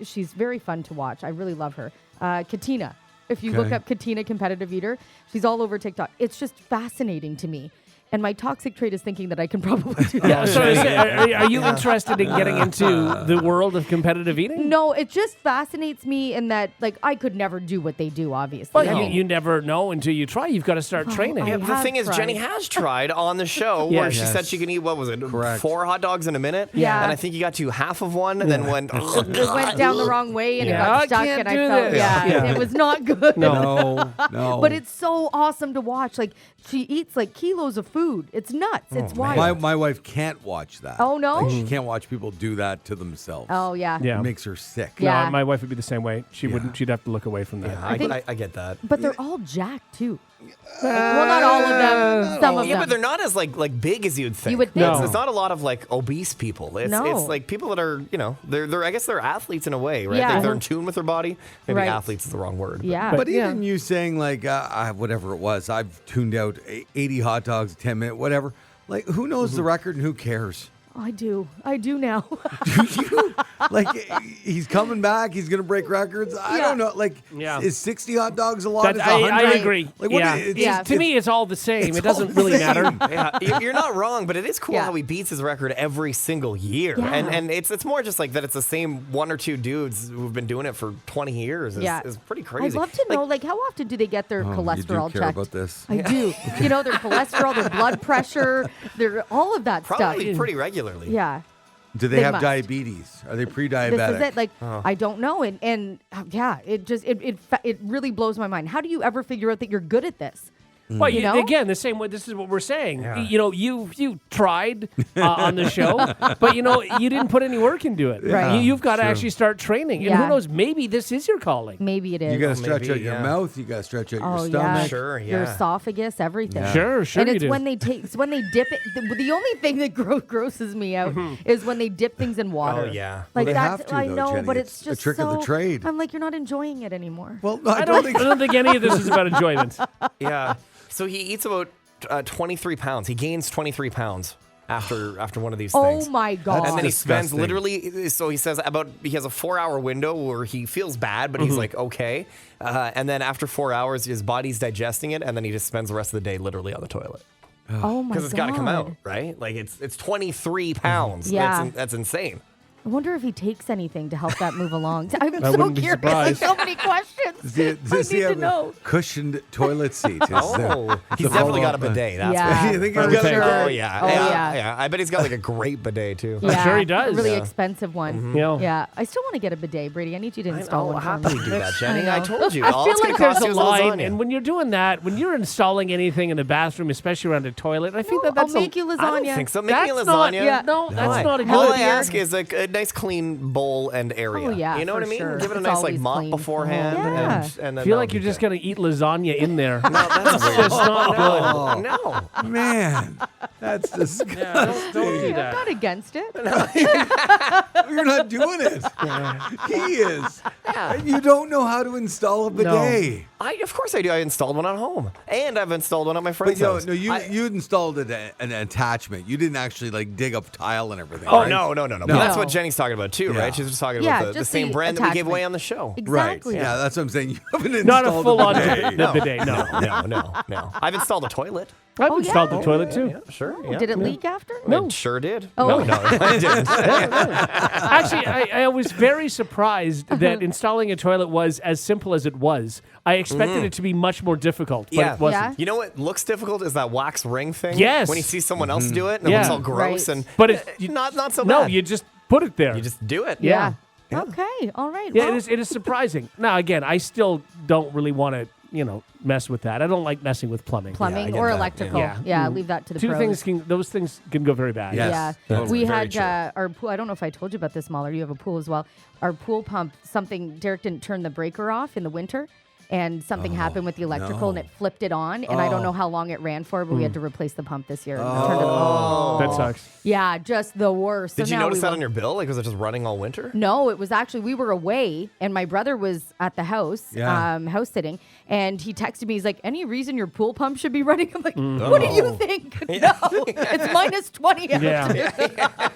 She's very fun to watch. I really love her. Katina. If you look Okay. up Katina Competitive Eater, she's all over TikTok. It's just fascinating to me. And my toxic trait is thinking that I can probably do that. Yeah. So are you interested in getting into the world of competitive eating? No, it just fascinates me in that, like, I could never do what they do, obviously. Well, I you, mean, you never know until you try. You've got to start training. I Yeah, the have thing is, tried. Jenny has tried on the show where she Yes. said she can eat, what was it, Correct. 4 hot dogs in a minute? Yeah. And I think you got to half of one and then went, it went down the wrong way and Yeah. it got I stuck can't and I do felt, this. Yeah. it was not good. No. But it's so awesome to watch. Like, she eats like kilos of food. It's nuts. It's wild. My wife can't watch that. Oh, no? Like, she can't watch people do that to themselves. Oh, yeah. Yeah. It makes her sick. Yeah. No, my wife would be the same way. She wouldn't. She'd have to look away from that. I, think- I get that. But they're all jacked, too. Well, not all of them. Some of Yeah, them. but they're not as like big as you'd think. You would think. It's, No. it's not a lot of like obese people. It's, No. it's like people that are, they're I guess they're athletes in a way, right? Yeah. They're in tune with their body. Maybe Right. athletes is the wrong word. Yeah. But even you saying like whatever it was, I've tuned out 80 hot dogs, 10 minutes, whatever. Like who knows the record and who cares? I do. I do now. Like he's coming back, he's gonna break records. I Yeah. don't know. Like Yeah. is 60 hot dogs a lot? That, Is I 100? agree. Like what? Yeah. It's- To me, it's all the same. it's It doesn't all the really same. matter. Yeah, you're not wrong, but it is cool Yeah. how he beats his record every single year. Yeah. And it's more just like that it's the same 1 or 2 dudes who've been doing it for 20 years. Is, Yeah. is pretty crazy. I'd love to know, like, how often do they get their Oh, cholesterol you do care checked? about this. I do. You know, their cholesterol, their blood pressure, their all of that Probably stuff. pretty regularly. Yeah. Do they They have must. diabetes? Are they pre-diabetic? This is it. Like, I don't know. And yeah, it just, it really blows my mind. How do you ever figure out that you're good at this? Well, You know? again, the same way. This is what we're saying. You know, you tried on the show, but you didn't put any work into it. Right. You've got to True. actually start training, and Yeah. who knows? Maybe this is your calling. Maybe it is. You got to stretch maybe, out your yeah. mouth. You got to stretch out Oh, your yeah. stomach. Sure, yeah. Your esophagus, everything. Sure, And you it's do. when they dip it. The only thing that grosses me out is when they dip things in water. Oh, yeah. Like Well, they that's have to, I though, know, Jenny. but It's it's a just trick of the so- trade. I'm like, you're not enjoying it anymore. Well, I don't think any of this is about enjoyment. Yeah. So he eats about 23 pounds. He gains 23 pounds after one of these Oh things. my God. And then he spends disgusting. literally, so he says he has a 4-hour window where he feels bad, but he's like, okay. And then after 4 hours, his body's digesting it, and then he just spends the rest of the day literally on the toilet. Oh my God. Because it's got to come out, right? Like it's 23 pounds. Yeah. That's insane. I wonder if he takes anything to help that move along. I'm I so wouldn't be curious. surprised. So many questions. Does he need to have know. a cushioned toilet seat? Is He's definitely got a bidet. That's Yeah, You think for he's got- sure. Oh, yeah. Oh, yeah. I bet he's got like a great bidet, too. Yeah, sure he does. A really Yeah. expensive one. Yeah. Yeah. I still want to get a bidet, Brady. I need you to install one. How for can me. we do that, Jenny? I I know. told you. I All feel it's going like to cost There's you a is line, lasagna. and when you're doing that, when you're installing anything in the bathroom, especially around a toilet, I think No, that's I'll make you lasagna. I don't think so. Make me That's lasagna. not, Yeah. no, that's not a good All I idea. ask is a nice clean bowl and area. Oh, yeah, you know what I for mean? sure. Give it a It's nice like always mop clean. beforehand, Yeah. and then I feel like that'll you're be just good. going to eat lasagna in there. No, that's weird. It's not good. No. Man, that's disgusting. Don't do I'm that. not against it. You're not doing it. He is. And you don't know how to install a bidet. Of course I do. I installed one at home, and I've installed one at my But friend's house. you installed an attachment. You didn't actually like dig up tile and everything. Oh right? no. But that's what Jenny's talking about too, Yeah. right? She's just talking Yeah, about the just same the brand that we gave away attachment. on the show. Right. Exactly. Yeah, that's what I'm saying. You haven't Not a installed full-on bidet. bidet, no. No. I've installed a toilet. I've Oh, installed yeah? the toilet, too. Sure. Did it leak after? No. It sure did. Oh. No, I didn't. Actually, I was very surprised that installing a toilet was as simple as it was. I expected it to be much more difficult, but Yeah. it wasn't. Yeah. You know what looks difficult is that wax ring thing. Yes. When you see someone else do it and Yeah. it looks all gross Right. and But it, not so no, bad. you just put it there. You just do it. Yeah. Okay. All right. Yeah, well, it is surprising. Now, again, I still don't really want to, mess with that. I don't like messing with plumbing. plumbing get or that. electrical. Yeah. Yeah. Leave that to the Those pros. things can go very bad. Yes. Yeah. Totally. We Very had true. our pool. I don't know if I told you about this, Mauler. You have a pool as well. Our pool pump, Derek didn't turn the breaker off in the winter. And something happened with the electrical and it flipped it on. And I don't know how long it ran for, but we had to replace the pump this year. That sucks. Yeah, just the worst. Did So you now notice we that won't- on your bill? Like, was it just running all winter? No, it was actually, we were away and my brother was at the house, Yeah. house sitting, and he texted me, he's like, any reason your pool pump should be running? I'm like, what do you think? No, it's minus 20 out Yeah.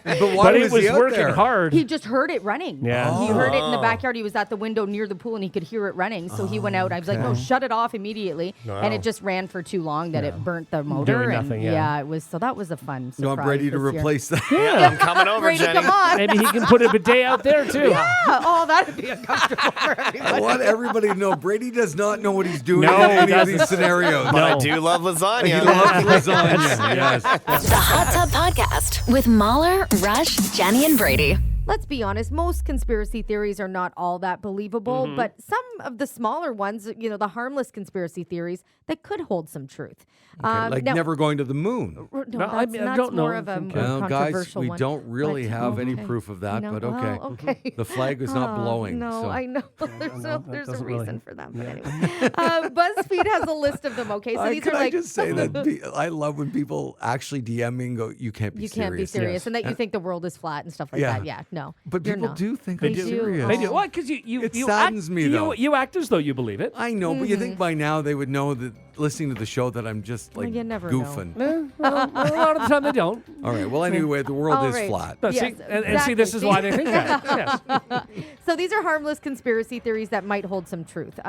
But why But it was was he out working there? hard. He just heard it running. Yeah. He heard it in the backyard. He was at the window near the pool and he could hear it running. So he went out. I was like, no, shut it off immediately. And it just ran for too long that it burnt the motor. Doing and nothing, yeah. it was, so that was a fun surprise. You want Brady to this year. replace that? Yeah, I'm coming over, Brady, Jenny. come on. Maybe he can put a bidet out there, too. Oh, that'd be uncomfortable for everybody. I want everybody to know Brady does not know what he's doing No, in he any of doesn't. these scenarios. But I do love lasagna. He loves lasagna. Yes. The Hot Tub Podcast with Mauler, Rush, Jenni, and Brady. Let's be honest, most conspiracy theories are not all that believable, but some of the smaller ones, the harmless conspiracy theories, that could hold some truth. Like now- never going to the moon. No, No, I mean, I that's don't know. more of a Okay. more Well, guys, controversial we one. don't really But- have any okay. proof of that, No, but okay. well, okay. The flag is not blowing. No, so. I know. There's a doesn't reason really- for that. But anyway, BuzzFeed has a list of them. Okay, so these Can are I like just say that I love when people actually DM me and go, "You can't be you serious." can't be serious, Yes. and that you think the world is flat and stuff like Yeah. that. Yeah, no. But you're people not. do think They I'm do. serious. They do. What? Because you It you saddens act, me, though. You act as though you believe it. I know, but you think by now they would know that listening to the show that I'm just like you never know. goofing. Well, a lot of the time they don't. All right. Well, anyway, the world All is right. flat. But Yes, see, and see, this is exactly. why they think that. Yes. So these are harmless conspiracy theories that might hold some truth.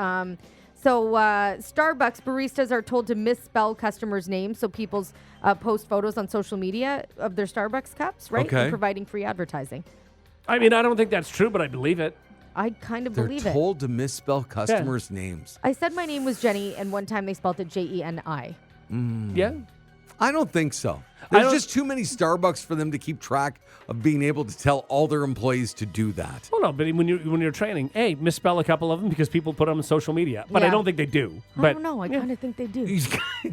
Starbucks baristas are told to misspell customers' names so people post photos on social media of their Starbucks cups, right? Okay. And providing free advertising. I mean, I don't think that's true, but I believe it. I kind of They're believe it. told to misspell customers' names. I said my name was Jenny, and one time they spelled it Jeni. Yeah. I don't think so. I There's don't- just too many Starbucks for them to keep track of being able to tell all their employees to do that. Well, no, but when you're training, misspell a couple of them because people put them on social media. But I Yeah. don't think they do. I But don't know. I kind of think they do.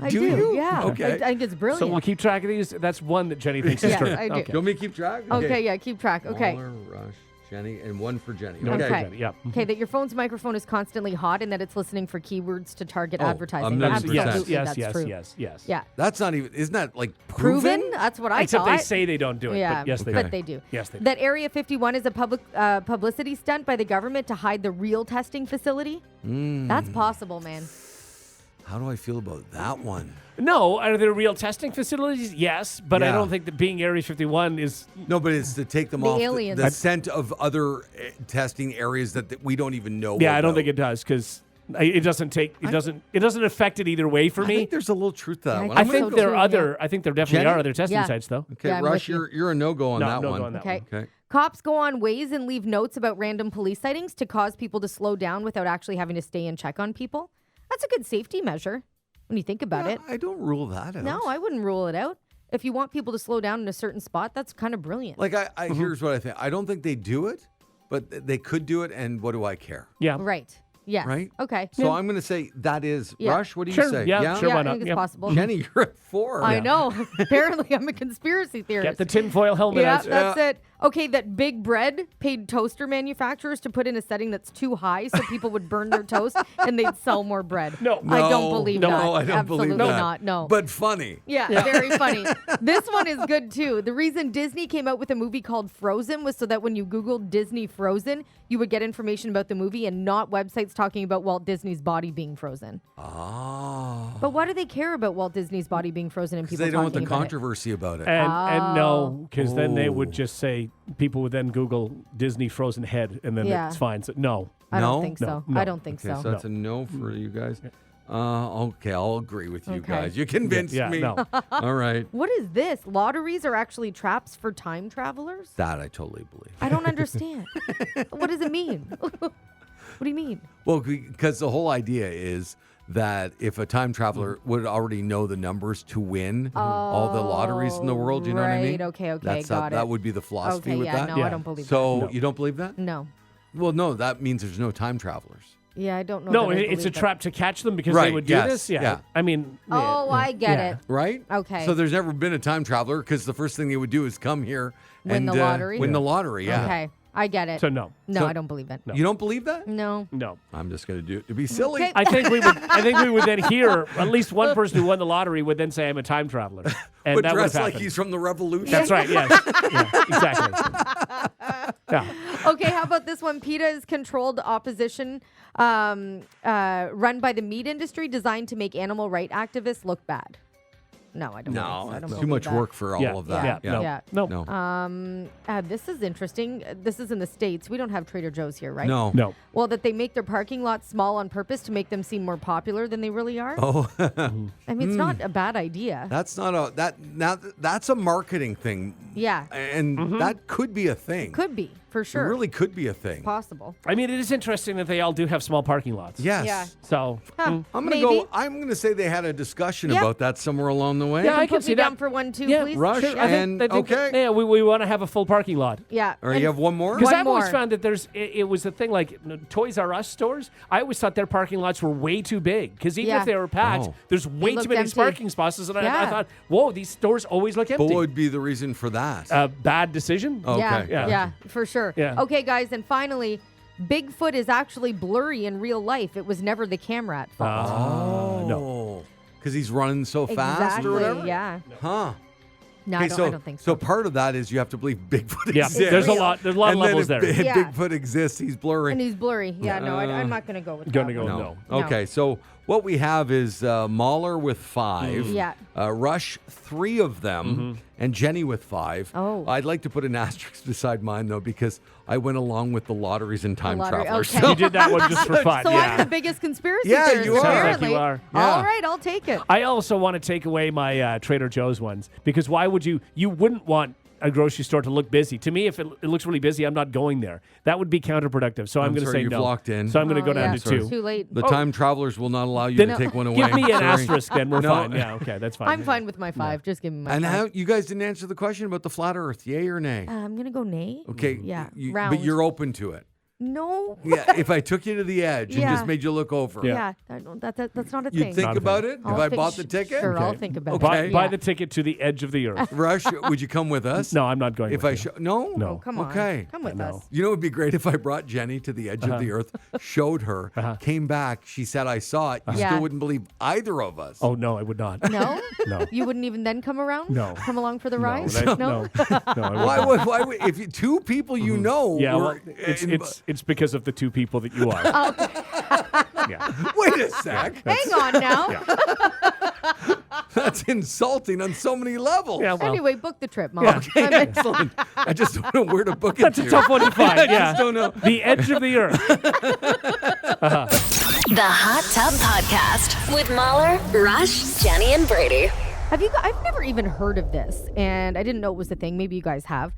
I do do. you? Yeah. Okay. I think it's brilliant. so we'll keep track of these. That's one that Jenny thinks is Yes, true. I do. Okay. You want me to keep track? Okay, yeah, keep track. Okay. Mauler, Rush, Jenny, and one for Jenny. No, Okay. for Jenny, yeah. Okay, that your phone's microphone is constantly hot and that it's listening for keywords to target Oh, advertising. 1,000,000%. Absolutely, Yes, that's yes, true. yes. Yeah. That's not even, isn't that like Proven? proven? That's what I Except thought. they say they don't do it. Yeah, But yes, they Okay. do. but they do. Yes, they do. That Area 51 is a public publicity stunt by the government to hide the real testing facility. That's possible, man. How do I feel about that one? No, are there real testing facilities? Yes, but I Yeah. don't think that being Area 51 is. No, but it's to take them The off aliens. the scent of other testing areas that we don't even know. Yeah, I don't about. think it does because it doesn't affect it either way for I me. think there's a little truth to that Yeah, one. I I'm gonna think go- there are too, I think there definitely Jenni? are other testing Yeah. sites though. Okay, Yeah, I'm Rush, with you. you're a no-go on No, that no one. go on that Okay. one. Okay. Cops go on Waze and leave notes about random police sightings to cause people to slow down without actually having to stay and check on people. That's a good safety measure when you think about it. I don't rule that out. No, I wouldn't rule it out. If you want people to slow down in a certain spot, that's kind of brilliant. Like, here's what I think. I don't think they do it, but they could do it, and what do I care? Yeah. Right. Yes. Right? Okay. So I'm going to say that is. Yeah. Rush, what do you Sure, say? yeah, sure. Yeah, why I not? think it's Yeah. possible. Jenni, you're at 4. I know. Apparently, I'm a conspiracy theorist. Get the tinfoil helmet Yeah, out. that's it. Okay, that Big Bread paid toaster manufacturers to put in a setting that's too high so people would burn their toast and they'd sell more bread. No. I don't believe that. No, I don't Absolutely believe that. not. No. But funny. Yeah, very funny. This one is good too. The reason Disney came out with a movie called Frozen was so that when you Googled Disney Frozen, you would get information about the movie and not websites talking about Walt Disney's body being frozen. Oh. But why do they care about Walt Disney's body being frozen and Because people they don't want the talking about it? controversy about it. And no, because then they Oh. would just say people would then Google Disney frozen head and then Yeah. it's fine. So no. I No? don't think so. No. I don't think Okay, so. so that's a no for you guys. Okay, I'll agree with you Okay. guys. You convinced Yeah, me. no. All right. What is this? Lotteries are actually traps for time travelers? That I totally believe. I don't understand. What does it mean? What do you mean? Well, because the whole idea is that if a time traveler would already know the numbers to win all the lotteries in the world, you know what I mean? Right, okay, That's got that it. would be the philosophy Okay, with yeah, that. no, Yeah. I don't believe So No. you don't believe that? that. No. Well, no, that means there's no time travelers. Yeah, I don't know. No, that I it's a believe that. trap to catch them because Right, they would do yes, this. Yeah. yeah. I mean. Oh, yeah, I get yeah. it. Right? Okay. So there's never been a time traveler because the first thing they would do is come here Win and the lottery? Win the lottery, yeah. Okay, I get it. So no. No, So- I don't believe it. You don't believe that? No. No. I'm just going to do it to be silly. Okay. I think we would then hear at least one person who won the lottery would then say I'm a time traveler. And But that would dressed have like happened. he's from the revolution. That's right, yes. Yeah, exactly. Yeah. Okay, how about this one? PETA is controlled opposition run by the meat industry designed to make animal right activists look bad. No, I don't. No, I don't it's believe too much that. work for all Yeah, of that. yeah, no. Yeah. No. This is interesting. This is in the States. We don't have Trader Joe's here, right? No. No. Well, that they make their parking lots small on purpose to make them seem more popular than they really are. Oh, I mean, it's not a bad idea. that's not a that's a marketing thing. Yeah, And that could be a thing. could be for It sure. really could be a thing. Possible. I mean, it is interesting that they all do have small parking lots. Yes. Yeah. So, Huh, I'm maybe. gonna say they had a discussion Yep. about that somewhere along the way. Yeah, I can Put see me that. down for one too, yeah, please. Rush sure. and I think okay. Yeah, we want to have a full parking lot. Yeah. Or and you have one more? Because One I've always more. found that it was the thing like Toys R Us stores. I always thought their parking lots were way too big because even Yeah. if they were packed, Oh. there's way too looked many empty. parking spots. And I Yeah. thought, whoa, these stores always look But empty. what would be the reason for that? Bad decision. Okay. Yeah, Yeah. yeah, for sure. Yeah. Okay, guys, and finally, Bigfoot is actually blurry in real life. It was never the camera at fault. No. Because he's running so fast exactly. or whatever? Yeah. Huh. No, Okay, I don't think So so. part of that is you have to believe Bigfoot Yeah, exists. there's a lot of And levels then there. if Yeah. Bigfoot exists, he's blurry. And he's blurry. Yeah, no, I'm not going to go with Gonna that. go one. no. No. Okay, so what we have is Mauler with 5. Yeah. Rush 3 of them, and Jenni with 5. Oh. I'd like to put an asterisk beside mine, though, because I went along with the lotteries and time lottery, travelers. okay. You did that one just for fun. So yeah. I'm the biggest conspiracy Yeah, theorist, you are. Sounds like apparently. you are. Yeah. All right, I'll take it. I also want to take away my Trader Joe's ones because why would you wouldn't want a grocery store to look busy. To me, if it looks really busy, I'm not going there. That would be counterproductive. So I'm going to sorry, say you've no. locked in. So I'm going to go down yeah. to 2. Too late. The time travelers will not allow you Then to take one away. Give me an Sorry. asterisk, then we're No. fine. Yeah, okay, that's fine. I'm fine with my 5. Just give me my And 5. how you guys didn't answer the question about the flat Earth? Yay or nay? I'm going to go nay. Okay. Yeah, But round. you're open to it. No. Yeah. If I took you to the edge and Yeah. just made you look over, Yeah, that's not a you'd thing. think Not a about thing. it. I'll If I think- bought the ticket, Sure, I'll Okay. think about Okay. it. Buy Yeah. the ticket to the edge of the earth. Rush, would you come with us? No, I'm not going. If with I you. show, no, No. Oh, come on. Okay. Come with No. us. You know, it would be great if I brought Jenni to the edge of the earth, showed her, came back. She said, I saw it. You Yeah. still wouldn't believe either of us. Oh no, I would not. No? No. You wouldn't even then come around? No. Come along for the ride? No, no, I would Why not. would if you, 2 people you know Yeah, were well, in- it's because of the 2 people that you are. Oh. Yeah. wait a sec. Hang on now. That's insulting on so many levels. Yeah, well, Anyway, book the trip, Mom. Okay, excellent. I just don't know where to book it that's to. a tough one to find. I Yeah. just don't know. The edge of the earth. The Hot Tub Podcast with Mauler, Rush, Jenni, and Brady. I've never even heard of this, and I didn't know it was a thing. Maybe you guys have.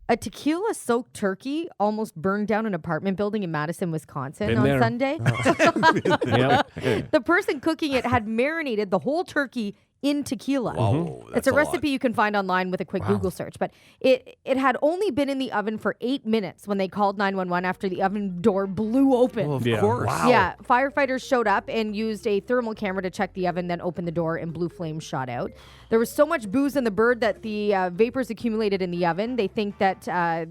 A tequila-soaked turkey almost burned down an apartment building in Madison, Wisconsin Been on there. Sunday. Yep. The person cooking it had marinated the whole turkey in tequila. Whoa, It's a recipe you can find online with a quick Google search. But it had only been in the oven for 8 minutes when they called 911 after the oven door blew open. Well, of Yeah. course. Wow. Yeah, firefighters showed up and used a thermal camera to check the oven, then opened the door and blue flames shot out. There was so much booze in the bird that the vapors accumulated in the oven. They think that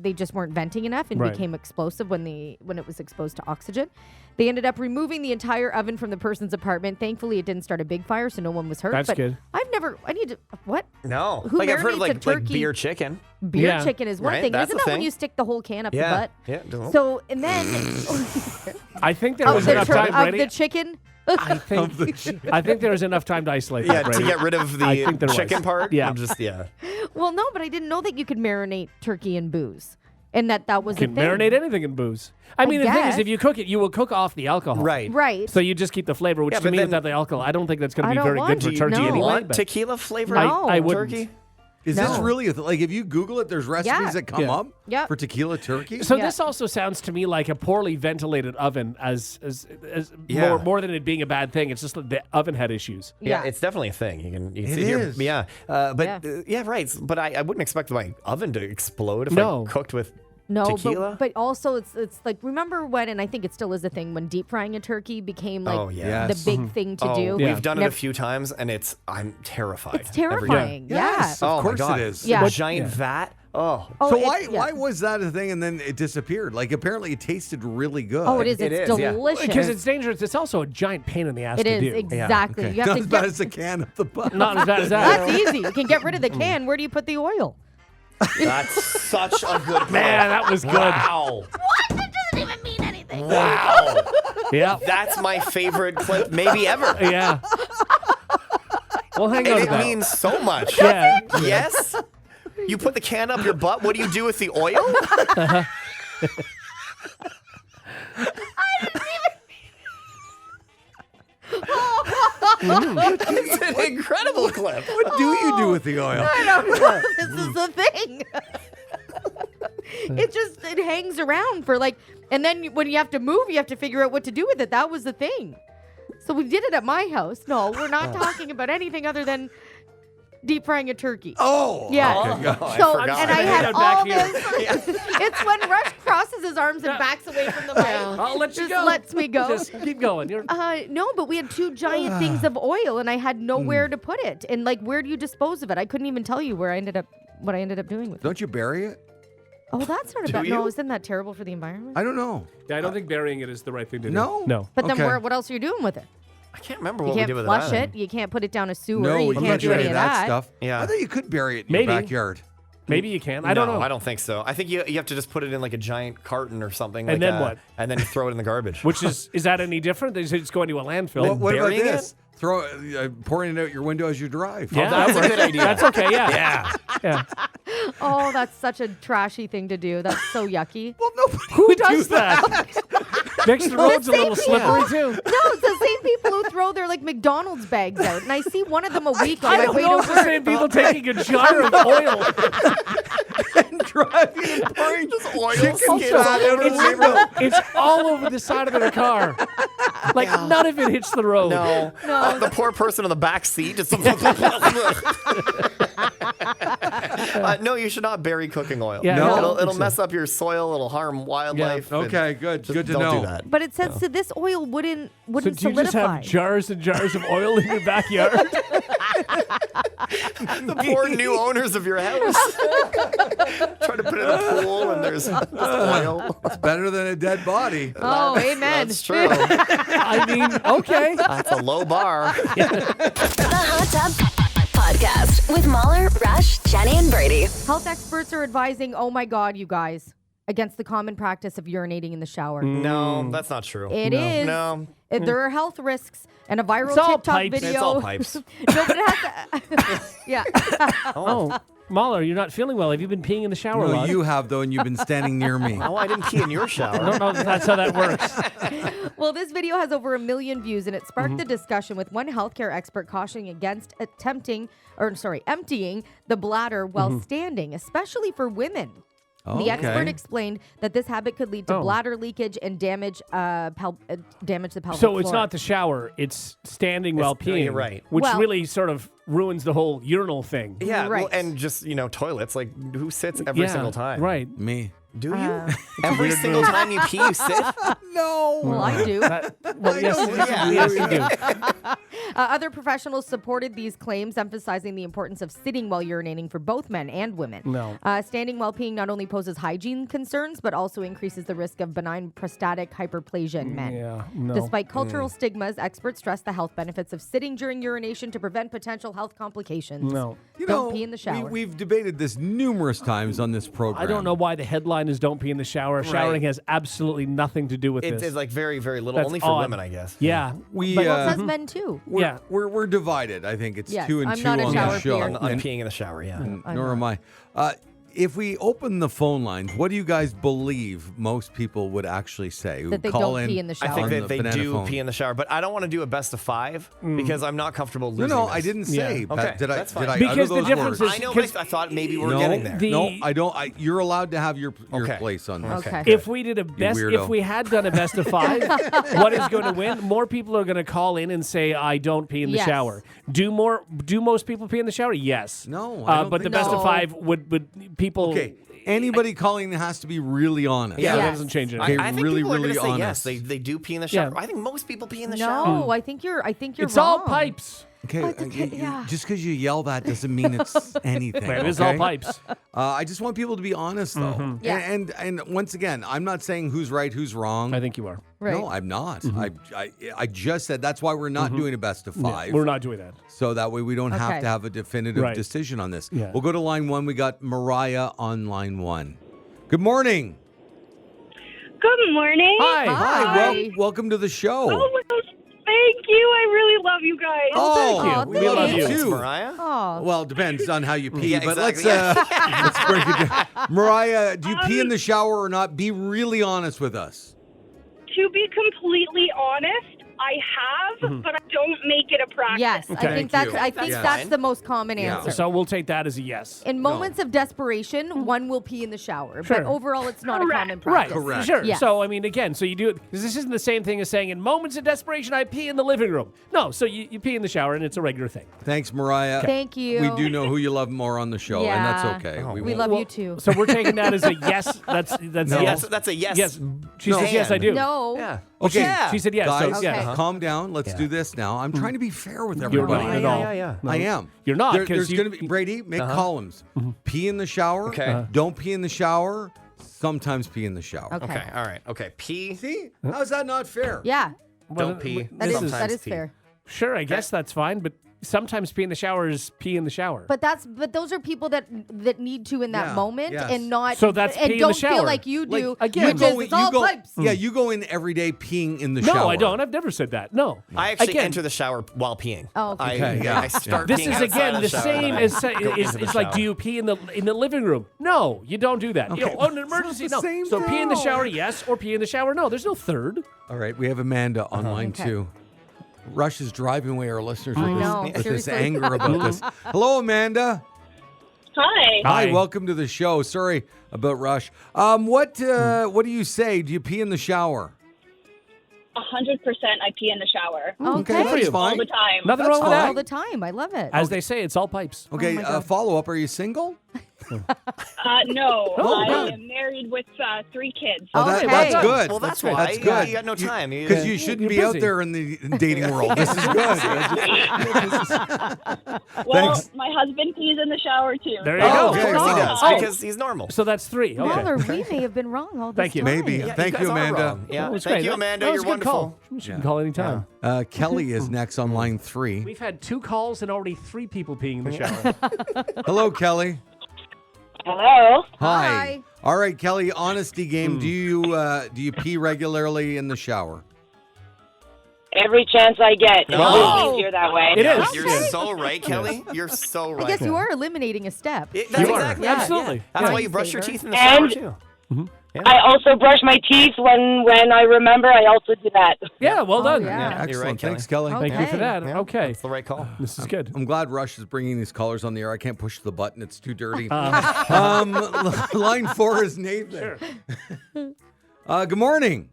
they just weren't venting enough and Right. became explosive when it was exposed to oxygen. They ended up removing the entire oven from the person's apartment. Thankfully, it didn't start a big fire, so no one was hurt. That's but good. What? No. Who Like I've heard marinates of a like turkey? beer chicken. Beer Yeah. chicken is one Right, thing. that's Isn't a that when thing. you stick the whole can up Yeah. the butt? Yeah. don't- So, and then I think there was enough time, of Brady. the chicken. I think there was enough time to isolate Yeah, that, Brady. to get rid of I think the there chicken was. part. Yeah. I'm just Well, no, but I didn't know that you could marinate turkey in booze, and that was You a can thing. marinate anything in booze. I mean, the thing guess. is, if you cook it, you will cook off the alcohol. Right. So you just keep the flavor, which Yeah, to but me, then- without the alcohol, I don't think that's going I to be don't very want good for to. turkey No. anyway. want but tequila flavor. No. I wouldn't. Turkey. Is No. this really like if you Google it, there's recipes that come Yeah. up Yep. for tequila turkey? So Yeah. this also sounds to me like a poorly ventilated oven, as Yeah. more than it being a bad thing. It's just that the oven had issues. Yeah, it's definitely a thing. You can It see here. is. Yeah, but Yeah. yeah, right. But I wouldn't expect my oven to explode if No. I cooked with No, tequila. but also it's like, remember when, and I think it still is a thing, when deep frying a turkey became like Oh, yeah. the Yes. big thing to do. Yeah. We've done it Never- a few times, and I'm terrified. It's every time. terrifying. Yes, Yeah. of Oh course my God. it is. Yeah. A giant vat. Oh. Oh, So it- yeah. why was that a thing and then it disappeared? Like apparently it tasted really good. Oh, it is. It It's is, yeah. delicious. Because it's dangerous. It's also a giant pain in the ass It to is do. exactly. Okay. You have Not to as bad get, as a can of the butt. Not as bad as that. that's easy. You can get rid of the can. Where do you put the oil? That's such a good Man, that was good. Wow. What? That doesn't even mean anything. Wow. Yeah. That's my favorite clip maybe ever. Yeah. Well, hang on And to it that. means so much. Yeah. Yes? You put the can up your butt. What do you do with the oil? It's an incredible clip. What do you do with the oil? I don't know. This is the thing. It hangs around for like, and then when you have to move, you have to figure out what to do with it. That was the thing. So we did it at my house. No, we're not talking about anything other than deep frying a turkey. Oh. Yeah. Okay, gotcha. I So, forgot. and I Hang had on all back here. this. It's when Rush crosses his arms and backs away from the mic. I'll let you Just go. lets me go. Just keep going. You're No, but we had two giant things of oil, and I had nowhere to put it. And like, where do you dispose of it? I couldn't even tell you what I ended up doing with it. Don't you bury it? Oh, that's not a Do bad. No, you? isn't that terrible for the environment? I don't know. Yeah, I don't think burying it is the right thing to do. No? No. But then Okay. what else are you doing with it? I can't remember You what we can't did with flush it. it. You can't put it down a sewer. No, you you can't can't do do any any of of that that. stuff. Yeah. I thought you could bury it in Maybe. your backyard. Maybe you can. I don't know. I don't think so. I think you have to just put it in like a giant carton or something. And like then what? And then you throw it in the garbage. Which is that any different? They say it's going to a landfill. What about burying this? Pouring it out your window as you drive. Yeah, that's a that good works. idea. That's okay. Yeah. Yeah. Oh, that's such a trashy thing to do. That's so yucky. Well, nobody Who would does do that? Makes the roads a little slippery too. No, it's the same people who throw their like McDonald's bags out, and I see one of them a week on I my don't way know to if the work. same people taking a jar of oil. driving and pouring Just oil chicken skins fat out of the window. It's all over the side of their car. Like none of it hits the road. No. The poor person in the back seat just. No, you should not bury cooking oil. Yeah, No? It'll mess up your soil. It'll harm wildlife. and Okay, good. just Good to don't know. do that. But it says so this oil wouldn't So do you just solidify. have jars and jars of oil in your backyard? The poor new owners of your house. Try to put it in a pool and there's just oil. It's better than a dead body. Oh, amen. That's true. I mean, okay. That's a low bar. The Hot Tub Podcast with Mauler, Rush, Jenni, and Brady. Health experts are advising, oh my God, you guys, against the common practice of urinating in the shower. No, that's not true. It is. No. There are health risks, and a viral It's all TikTok pipes. video. It's all pipes. No, but it has to. Yeah. Oh, Mauler, you're not feeling well. Have you been peeing in the shower? No, Rod? you have, though, and you've been standing near me. Oh, I didn't pee in your I shower. don't know if that's how that works. Well, this video has over 1 million views, and it sparked a discussion with one healthcare expert cautioning against emptying the bladder while standing, especially for women. The expert explained that this habit could lead to bladder leakage and damage the pelvic So it's floor. not the shower; it's standing while no, peeing, you're right. Which Well- really sort of ruins the whole urinal thing. Yeah, Right. well, and just, toilets. Like, who sits every single time? Right. Me. Do you? Every single time you pee, you sit? No. Well, I do. Yes, you do. Other professionals supported these claims, emphasizing the importance of sitting while urinating for both men and women. No. Standing while peeing not only poses hygiene concerns, but also increases the risk of benign prostatic hyperplasia in men. Yeah, no. Despite cultural stigmas, experts stress the health benefits of sitting during urination to prevent potential health complications. No. Don't pee in the shower. We've debated this numerous times on this program. I don't know why the headline is "Don't pee in the shower." Showering has absolutely nothing to do with It's this. like very, very little. That's Only for odd. women, I guess. Yeah. We, Well, it says men too. we're divided. I think it's Yes, 2 and I'm 2 not a on shower the show. peer. I'm peeing in the shower, yeah. Nor am I. If we open the phone lines, what do you guys believe most people would actually say? Who That they call don't pee in the I shower. think on that the they banana do phone? pee in the shower, but I don't want to do a best of 5 because I'm not comfortable losing No, this. I didn't say. Yeah. But Okay, did I? that's Did fine. I Because utter the those difference words? I know, because but I thought maybe we were No, getting there. no, I don't. You're allowed to have your Okay. place on this. Okay. If we did weirdo. if we had done a best of 5, what is going to win? More people are going to call in and say, "I don't pee in the Yes. shower." Do most people pee in the shower? Yes. No, I don't but the think best so. of 5 would people. Okay. Anybody calling has to be really honest. Yeah, that Yes. doesn't change Okay, anything. I think really, people are really going to say yes. honest. They do pee in the shower. Yeah. I think most people pee in the shower. No, I think you're It's wrong. all pipes. Okay, But yeah. just because you yell that doesn't mean it's anything. It is okay? all pipes. I just want people to be honest, though. Yeah. And once again, I'm not saying who's right, who's wrong. I think you are. Right. No, I'm not. I just said that's why we're not doing a best of 5. We're not doing that. So that way we don't have Okay. to have a definitive Right. decision on this. Yeah. We'll go to line 1. We got Mariah on line 1. Good morning. Good morning. Hi. Hi. Welcome to the show. Oh, well, thank you. I really love you guys. Oh, thank you. we We love love you you. Thanks, too. Mariah. Oh. Well, it depends on how you pee, Yeah, but exactly. let's break it down. Mariah, do you pee in the shower or not? Be really honest with us. To be completely honest, I have, but I don't make it a practice. Yes, Okay. I think Thank that's you. I think Yes. that's the most common Yeah. answer. So we'll take that as a yes. In moments of desperation, one will pee in the shower, Sure. but overall, it's not Correct. a common Right. practice. Correct. Sure. Yes. So, I mean, again, so you do it, because this isn't the same thing as saying in moments of desperation, I pee in the living room. No, so you pee in the shower and it's a regular thing. Thanks, Mariah. Thank you. We do know who you love more on the show, and that's Yeah. okay. Oh. We won't- love you too. So we're taking that as a yes. That's No. yes. That's a yes. Yes. She No. says yes, I do. No. Yeah. Okay. Yeah. She said yes. Guys, so yeah. Okay. calm down. Let's Yeah. do this now. I'm trying to be fair with You're everybody. not at all. I am. You're not, 'cause There's you- going to be Brady. Make columns. Pee in the shower. Okay. Don't pee in the shower. Sometimes pee in the shower. Okay. Okay. All right. Okay. Pee. See, how's that not fair? Yeah, Don't pee. that is Sometimes that is pee. fair. Sure, I guess that's fine, but sometimes pee in the shower is pee in the shower. But those are people that need to in that Yeah, moment yes. and not So that's and pee in the don't shower. feel like you do. again, which is it's all pipes. Yeah, you go in every day peeing in the no, shower. I don't. I've never said that. No. I actually Again, enter the shower while peeing. Oh, okay. Okay, I, yeah. I start This peeing is outside again of the shower, same then I as go into the it's like, shower. do you pee in the living room? No, you don't do that. You know, oh, an emergency, It's not the no. same So pee in the thing. shower, yes, or pee in the shower, no. There's no third. All right, we have Amanda on line Okay. 2. Rush is driving away our listeners with, know, this, with this seriously. anger about this. Hello, Amanda. Hi. Hi, Hi. welcome to the show. Sorry about Rush. What do you say? Do you pee in the shower? 100% I pee in the shower. Okay. that's you. fine. All the time. Nothing That's wrong with fine. All that. the time. I love it. As they say, it's all pipes. Okay, my God. follow up. Are you single? No, Oh, I good. am married with 3 kids. Oh, Okay. that's good. Well, that's good. why. That's Yeah, good. you got no time. Because you shouldn't You're be out busy. there in the dating world. This is good. Well, Thanks. my husband pees in the shower too. There you Oh, go. okay, Of course he wow. does, Oh. because he's normal. So that's 3. Okay. Mauler, we may have been wrong all this Thank you. time. Maybe. Yeah, Thank you, guys are Amanda. wrong. Yeah, That was thank great. you, Amanda. That was You're a good call. wonderful. You can call anytime. Kelly is next on line 3. We've had 2 calls and already 3 people peeing in the shower. Hello, Kelly. Hello. Hi. All right, Kelly, honesty game. Do you pee regularly in the shower? Every chance I get. It's always easier that way. It is. You're so right, Kelly. You're so right. I guess you are eliminating a step. That's You are. exactly Yeah. right. Absolutely. Yeah. That's Yeah. why you brush your Saver. teeth in the shower, And- too. I also brush my teeth when I remember. I also do that. Yeah, well done. yeah. You're Excellent. right, Kelly. Thanks, Kelly. Okay. Thank you for that. Yeah, Okay. That's the right call. This is good. I'm glad Rush is bringing these colors on the air. I can't push the button. It's too dirty. Line 4 is Nathan. Good morning.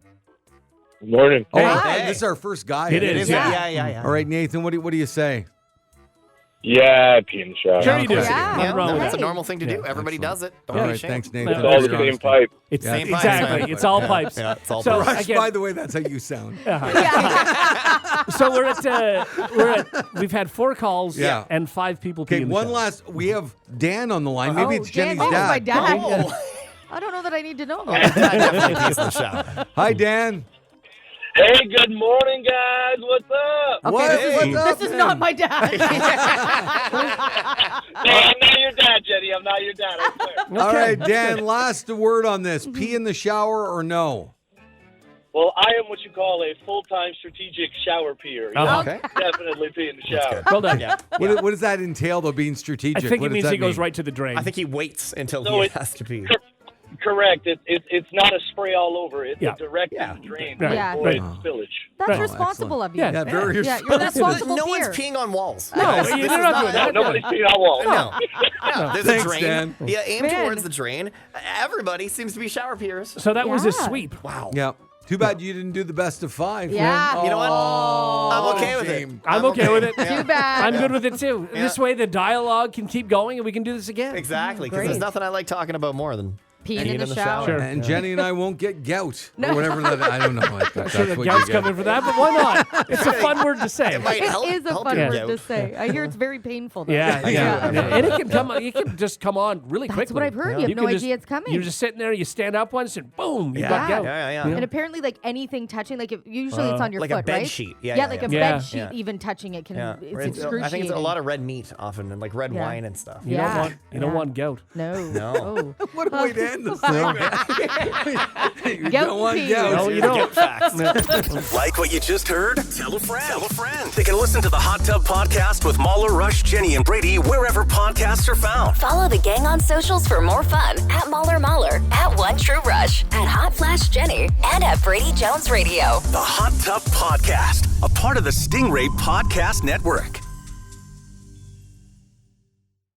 Good morning. Oh, Hi. this is our first guy. It is, Yeah. All right, Nathan, what do you say? Yeah, I pee in the shower. Sure you do. Yeah. Nothing wrong with That's a that. normal thing to do. Yeah. Everybody does it. Don't All be right, ashamed. thanks, Nathan. It's all the for your same honesty. pipe. It's Same pipe. exactly. It's all pipes. Yeah, it's all so pipes. Rush, again, by the way, that's how you sound. so we've had 4 calls Yeah. and 5 people. Okay, pee in the one shower. last. We have Dan on the line. Maybe it's Dan, Jenny's dad. my dad. Oh. I don't know that I need to know. Dad definitely pees in the shower. Hi, Dan. Hey, good morning, guys. What's up? Okay, What? this is, What's up, this is man? not my dad. Hey, I'm not your dad, Jenny. I'm not your dad. I swear. All right, Dan, last word on this. Pee in the shower or no? Well, I am what you call a full-time strategic shower peer. Oh, Okay. Definitely pee in the shower. Well done. Yeah. What does that entail, though, being I strategic? think What it does means that he goes mean? right to the drain. I think he waits until So he it- has to pee. Correct. It's not a spray all over. It's Yeah. a direct Yeah. drain Right. to Yeah. avoid Right. spillage. That's Right. responsible of you. Yeah. Yeah, very Yeah, you're responsible. responsible No one's peer. peeing on walls. No, This- you're this not is doing that. Nobody's peeing on walls. No. There's Thanks, a drain. Dan. You aim Man. towards the drain. Everybody seems to be shower peers. so that was a Yeah. sweep. Wow. Yeah. Too bad you didn't do the best of 5. Yeah. You know what? I'm what a okay with it. shame. I'm okay with it. Too bad. I'm good with it too. This way, the dialogue can keep going, and we can do this again. Exactly, because there's Great. nothing I like talking about more than Peeing in the the shower. Sure. And Jenny and I won't get gout or whatever that. I don't know. That's Sure, the what you gout's get. coming for that, but why not? It's a fun word to say. It might help. It is a help fun your word gout. to say. I hear it's very painful. Though. Yeah, Yeah. and it can come. It can just come on really That's quickly. what I've heard. You have no can idea it's coming. You're just sitting there. You stand up once, and boom, you Yeah. got gout. Yeah. And apparently, like anything touching, like usually it's on your Like a foot, bed right? sheet. Yeah, Yeah, like yeah. a Yeah. bed sheet, Yeah. even touching it can. Yeah. It's Right. excruciating. I think it's a lot of red meat often, and like red Yeah. wine and stuff. You Yeah. don't want gout. No. No. Oh. What a way to end the segment. You Gout don't want pee. gout. No, you don't. Get facts. Like what you just heard? Tell a friend. Tell a friend. They can listen to the Hot Tub Podcast with Mauler, Rush, Jenny, and Brady wherever podcasts are found. Follow the gang on socials for more fun at Mauler, at One True Rush, at Hot Flash Jenny, and at Brady Jones Radio. The Hot Tub Podcast, a part of the Stingray Podcast Network.